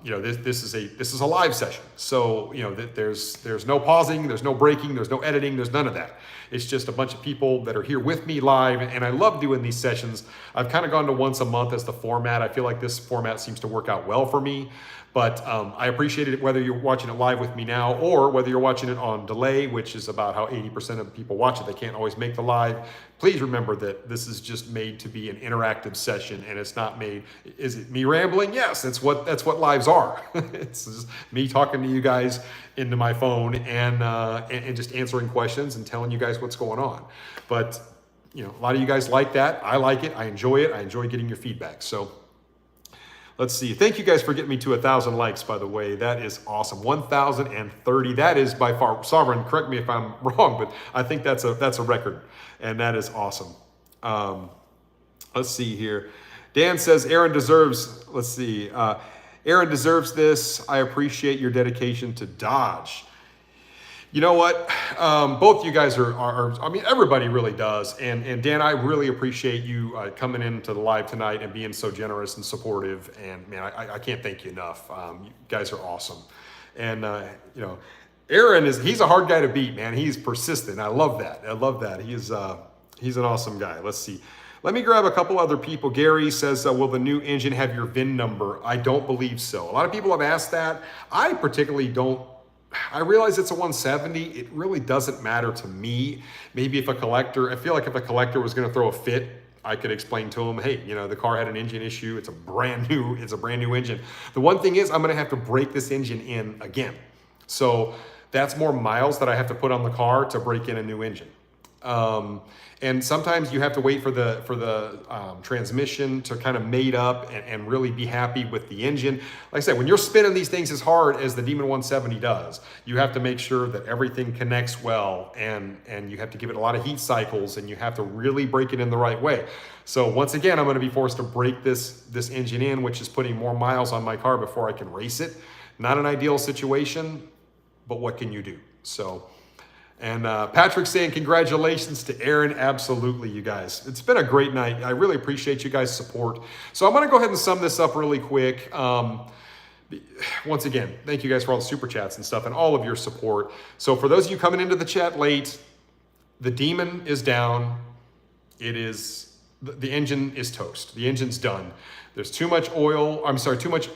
This is a live session. So, there's no pausing, there's no breaking, there's no editing, there's none of that. It's just a bunch of people that are here with me live, and I love doing these sessions. I've kind of gone to once a month as the format. I feel like this format seems to work out well for me. But I appreciate it whether you're watching it live with me now or whether you're watching it on delay, which is about how 80% of people watch it. They can't always make the live. Please remember that this is just made to be an interactive session, and it's not made. Is it me rambling? Yes, that's what lives are. It's just me talking to you guys into my phone and just answering questions and telling you guys what's going on. But a lot of you guys like that. I like it. I enjoy it. I enjoy getting your feedback. So. Let's see. Thank you guys for getting me to 1,000 likes, by the way. That is awesome. 1,030. That is by far, Sovereign, correct me if I'm wrong, but I think that's a record, and that is awesome. Let's see here. Dan says, Aaron deserves, let's see. Aaron deserves this. I appreciate your dedication to Dodge. You know what? Both you guys are, I mean, everybody really does. And Dan, I really appreciate you coming into the live tonight and being so generous and supportive. And man, I can't thank you enough. You guys are awesome. And, Aaron he's a hard guy to beat, man. He's persistent. I love that. He's an awesome guy. Let's see. Let me grab a couple other people. Gary says, will the new engine have your VIN number? I don't believe so. A lot of people have asked that. I particularly don't. I realize it's a 170. It really doesn't matter to me. Maybe I feel like if a collector was going to throw a fit, I could explain to him, hey, the car had an engine issue. It's a brand new engine. The one thing is I'm going to have to break this engine in again. So that's more miles that I have to put on the car to break in a new engine. And sometimes you have to wait for the transmission to kind of mate up and really be happy with the engine. Like I said, when you're spinning these things as hard as the Demon 170 does, you have to make sure that everything connects well, and you have to give it a lot of heat cycles, and you have to really break it in the right way. So once again, I'm going to be forced to break this engine in, which is putting more miles on my car before I can race it. Not an ideal situation, but what can you do? So. And Patrick saying, congratulations to Aaron. Absolutely, you guys. It's been a great night. I really appreciate you guys' support. So I'm going to go ahead and sum this up really quick. Once again, thank you guys for all the super chats and stuff and all of your support. So for those of you coming into the chat late, the Demon is down. The engine is toast. The engine's done. There's too much oil. I'm sorry, too much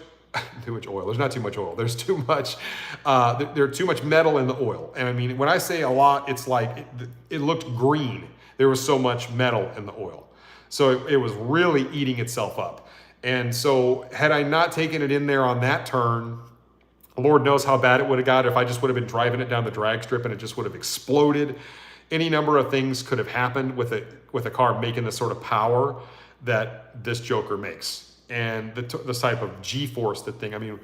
oil. There's not too much oil. There's too much, there's too much metal in the oil. And I mean, when I say a lot, it's like it looked green. There was so much metal in the oil. So it was really eating itself up. And so had I not taken it in there on that turn, Lord knows how bad it would have got if I just would have been driving it down the drag strip and it just would have exploded. Any number of things could have happened with a car making the sort of power that this Joker makes. And the type of G-force that thing, I mean,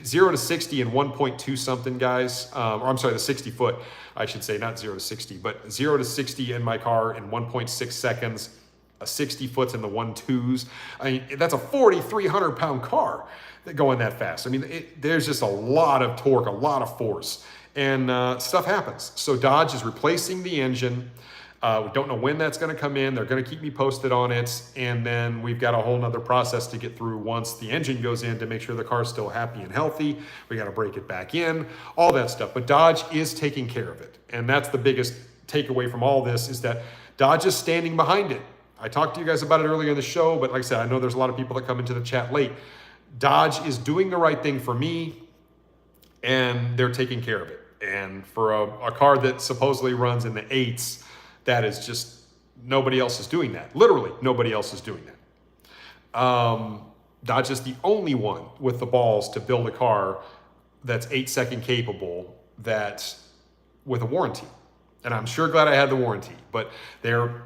0 to 60 in 1.2 something, guys. Or I'm sorry, the 60 foot, I should say, not 0 to 60, but 0 to 60 in my car in 1.6 seconds. A 60 foot's in the 1.2s. I mean, that's a 4,300 pound car going that fast. I mean, there's just a lot of torque, a lot of force, and stuff happens. So Dodge is replacing the engine. We don't know when that's going to come in. They're going to keep me posted on it. And then we've got a whole nother process to get through once the engine goes in to make sure the car's still happy and healthy. We got to break it back in, all that stuff. But Dodge is taking care of it. And that's the biggest takeaway from all this, is that Dodge is standing behind it. I talked to you guys about it earlier in the show, but like I said, I know there's a lot of people that come into the chat late. Dodge is doing the right thing for me, and they're taking care of it. And for a car that supposedly runs in the 8s, that is just, nobody else is doing that. Literally, nobody else is doing that. Dodge is the only one with the balls to build a car that's 8-second capable, that with a warranty. And I'm sure glad I had the warranty, but they're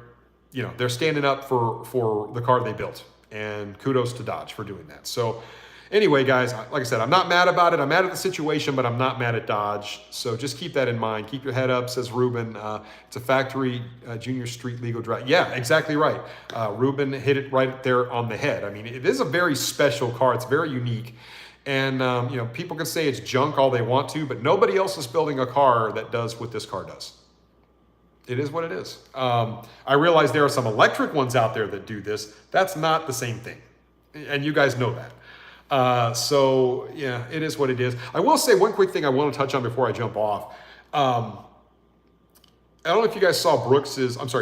standing up for the car they built. And kudos to Dodge for doing that. So Anyway, guys, like I said, I'm not mad about it. I'm mad at the situation, but I'm not mad at Dodge. So just keep that in mind. Keep your head up, says Ruben. It's a factory junior street legal drive. Yeah, exactly right. Ruben hit it right there on the head. I mean, it is a very special car. It's very unique. And, you know, people can say it's junk all they want to, but nobody else is building a car that does what this car does. It is what it is. I realize there are some electric ones out there that do this. That's not the same thing. And you guys know that. So yeah, it is what it is. I will say one quick thing I want to touch on before I jump off. I don't know if you guys saw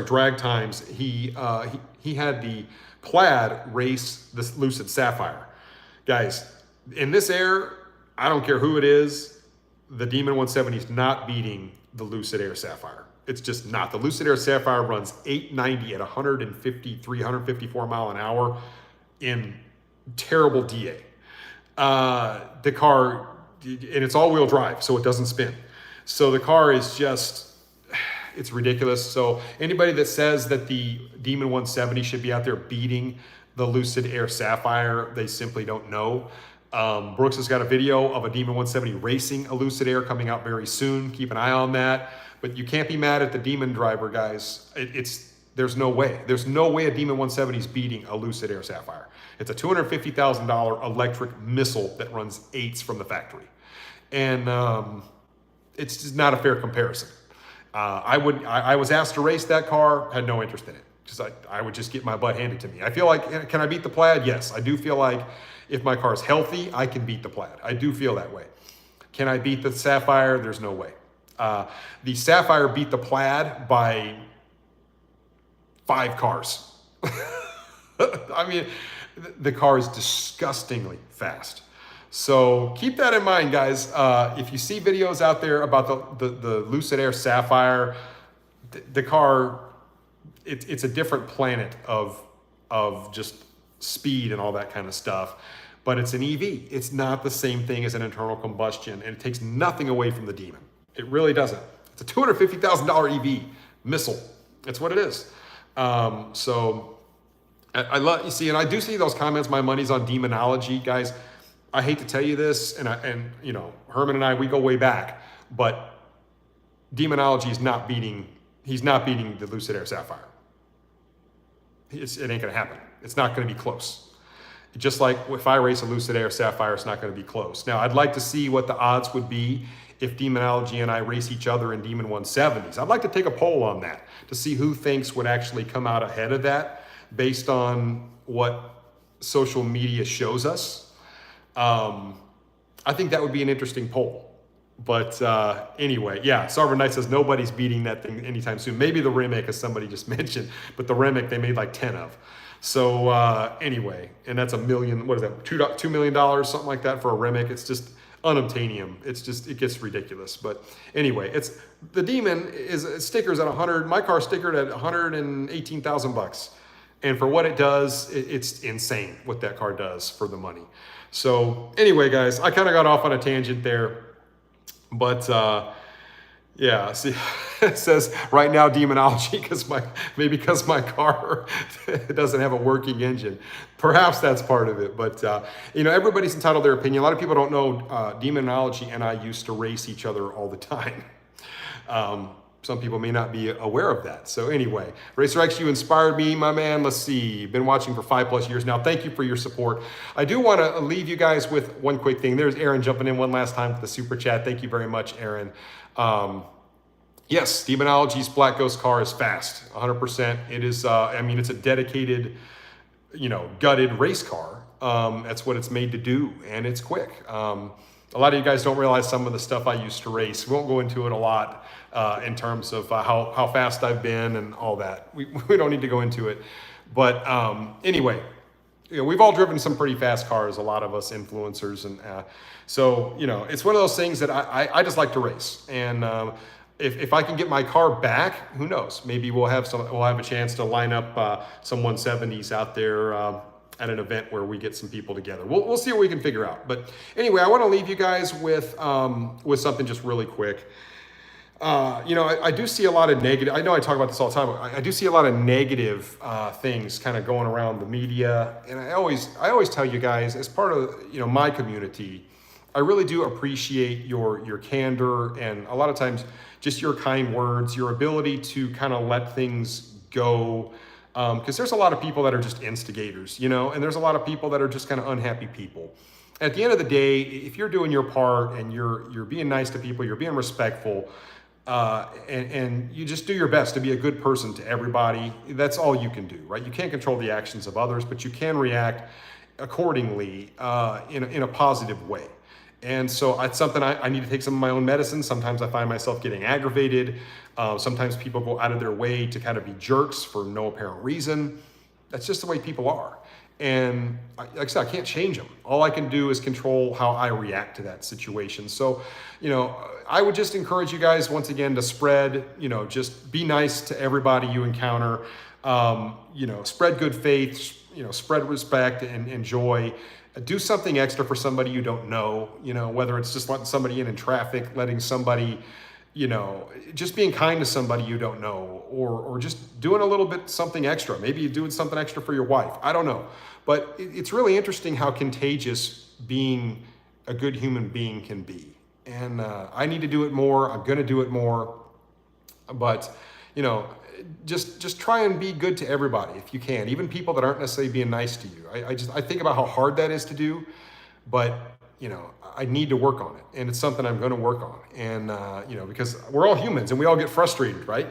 Drag Times. He had the Plaid race this Lucid Sapphire. Guys, in this air, I don't care who it is, the Demon 170 is not beating the Lucid Air Sapphire. It's just not. The Lucid Air Sapphire runs 890 at 153, 154 mile an hour in terrible DA. The car, and it's all-wheel drive, so it doesn't spin. So the car is just, it's ridiculous. So anybody that says that the Demon 170 should be out there beating the Lucid Air Sapphire, they simply don't know. Brooks has got a video of a Demon 170 racing a Lucid Air coming out very soon. Keep an eye on that. But you can't be mad at the Demon driver, guys. There's no way. There's no way a Demon 170 is beating a Lucid Air Sapphire. It's a $250,000 electric missile that runs 8s from the factory. And it's just not a fair comparison. I was asked to race that car, had no interest in it. Just I would just get my butt handed to me. I feel like, can I beat the Plaid? Yes, I do feel like if my car's healthy, I can beat the Plaid. I do feel that way. Can I beat the Sapphire? There's no way. The Sapphire beat the Plaid by 5 cars. I mean, the car is disgustingly fast. So keep that in mind, guys. If you see videos out there about the Lucid Air Sapphire, the car, it's a different planet of just speed and all that kind of stuff. But it's an EV. It's not the same thing as an internal combustion, and it takes nothing away from the Demon. It really doesn't. It's a $250,000 EV missile. That's what it is. So I love, you see, and I do see those comments, my money's on demonology, guys. I hate to tell you this, and you know, Herman and I, we go way back, but demonology is not beating, he's not beating the Lucid Air Sapphire. It ain't gonna happen. It's not gonna be close. Just like if I race a Lucid Air Sapphire, it's not gonna be close. Now, I'd like to see what the odds would be if Demonology and I race each other in Demon 170s. I'd like to take a poll on that to see who thinks would actually come out ahead of that based on what social media shows us. I think that would be an interesting poll. But anyway, yeah, Sarver Knight says nobody's beating that thing anytime soon. Maybe the Remick, as somebody just mentioned, but the Remick they made like 10 of. So anyway, and that's $1 million, what is that, $2 million, something like that for a Remick. It's just unobtainium. It's just, it gets ridiculous. But anyway, it's, the Demon is stickers at 100, my car stickered at 118,000 bucks. And for what it does, it's insane what that car does for the money. So anyway, guys, I kind of got off on a tangent there, but yeah, see, it says right now demonology because my car doesn't have a working engine. Perhaps that's part of it, but you know, everybody's entitled to their opinion. A lot of people don't know demonology and I used to race each other all the time. Some people may not be aware of that. So anyway, RacerX, you inspired me, my man. Let's see, been watching for 5+ years now. Thank you for your support. I do want to leave you guys with one quick thing. There's Aaron jumping in one last time with the super chat. Thank you very much, Aaron. Yes, Demonology's Black Ghost car is fast, 100%. It is, I mean, it's a dedicated, you know, gutted race car. That's what it's made to do, and it's quick. A lot of you guys don't realize some of the stuff I used to race. We won't go into it a lot in terms of how fast I've been and all that. We don't need to go into it. But anyway, you know, we've all driven some pretty fast cars, a lot of us influencers. And so, you know, it's one of those things that I just like to race. And if I can get my car back, who knows? Maybe we'll have a chance to line up some 170s out there at an event where we get some people together. We'll see what we can figure out. But anyway, I want to leave you guys with something just really quick. I do see a lot of negative. I know I talk about this all the time. I do see a lot of negative things kind of going around the media, and I always tell you guys, as part of my community, I really do appreciate your candor, and a lot of times just your kind words, your ability to kind of let things go. Because there's a lot of people that are just instigators, and there's a lot of people that are just kind of unhappy people. At the end of the day, if you're doing your part and you're being nice to people, you're being respectful, and you just do your best to be a good person to everybody, that's all you can do, right? You can't control the actions of others, but you can react accordingly in a positive way. And so it's something I need to take some of my own medicine. Sometimes I find myself getting aggravated. Sometimes people go out of their way to kind of be jerks for no apparent reason. That's just the way people are. And like I said, I can't change them. All I can do is control how I react to that situation. So, I would just encourage you guys once again to spread, just be nice to everybody you encounter. Spread good faith, spread respect and joy. Do something extra for somebody you don't know, whether it's just letting somebody in traffic, letting somebody, just being kind to somebody you don't know, or just doing a little bit something extra. Maybe you're doing something extra for your wife. I don't know. But it's really interesting how contagious being a good human being can be. And I need to do it more. I'm going to do it more. But, just try and be good to everybody if you can, even people that aren't necessarily being nice to you. I think about how hard that is to do, but I need to work on it, and it's something I'm going to work on. And because we're all humans and we all get frustrated, right?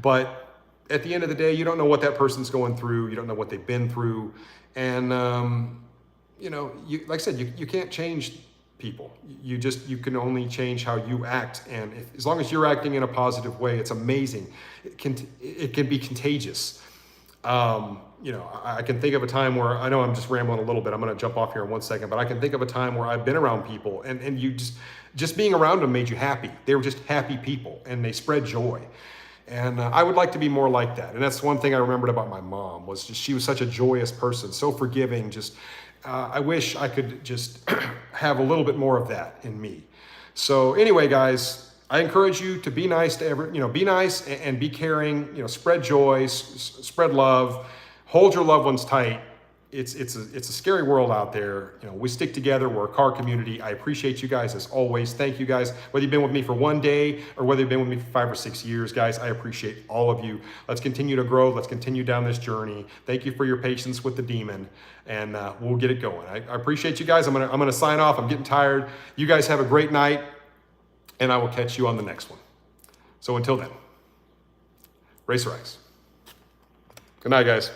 But at the end of the day, you don't know what that person's going through. You don't know what they've been through, and like I said, you can't change people. You can only change how you act, and as long as you're acting in a positive way, it's amazing. It can be contagious. I can think of a time where, I know I'm just rambling a little bit, I'm going to jump off here in 1 second, but I can think of a time where I've been around people and you just being around them made you happy. They were just happy people and they spread joy. And I would like to be more like that. And that's one thing I remembered about my mom, was just, she was such a joyous person, so forgiving. I wish I could just have a little bit more of that in me. So anyway, guys, I encourage you to be nice to be nice and be caring, spread joy, spread love, hold your loved ones tight. It's a scary world out there. We stick together. We're a car community. I appreciate you guys as always. Thank you guys. Whether you've been with me for one day or whether you've been with me for 5 or 6 years, guys, I appreciate all of you. Let's continue to grow. Let's continue down this journey. Thank you for your patience with the demon, and we'll get it going. I appreciate you guys. I'm gonna sign off. I'm getting tired. You guys have a great night, and I will catch you on the next one. So until then, RacerX. Good night, guys.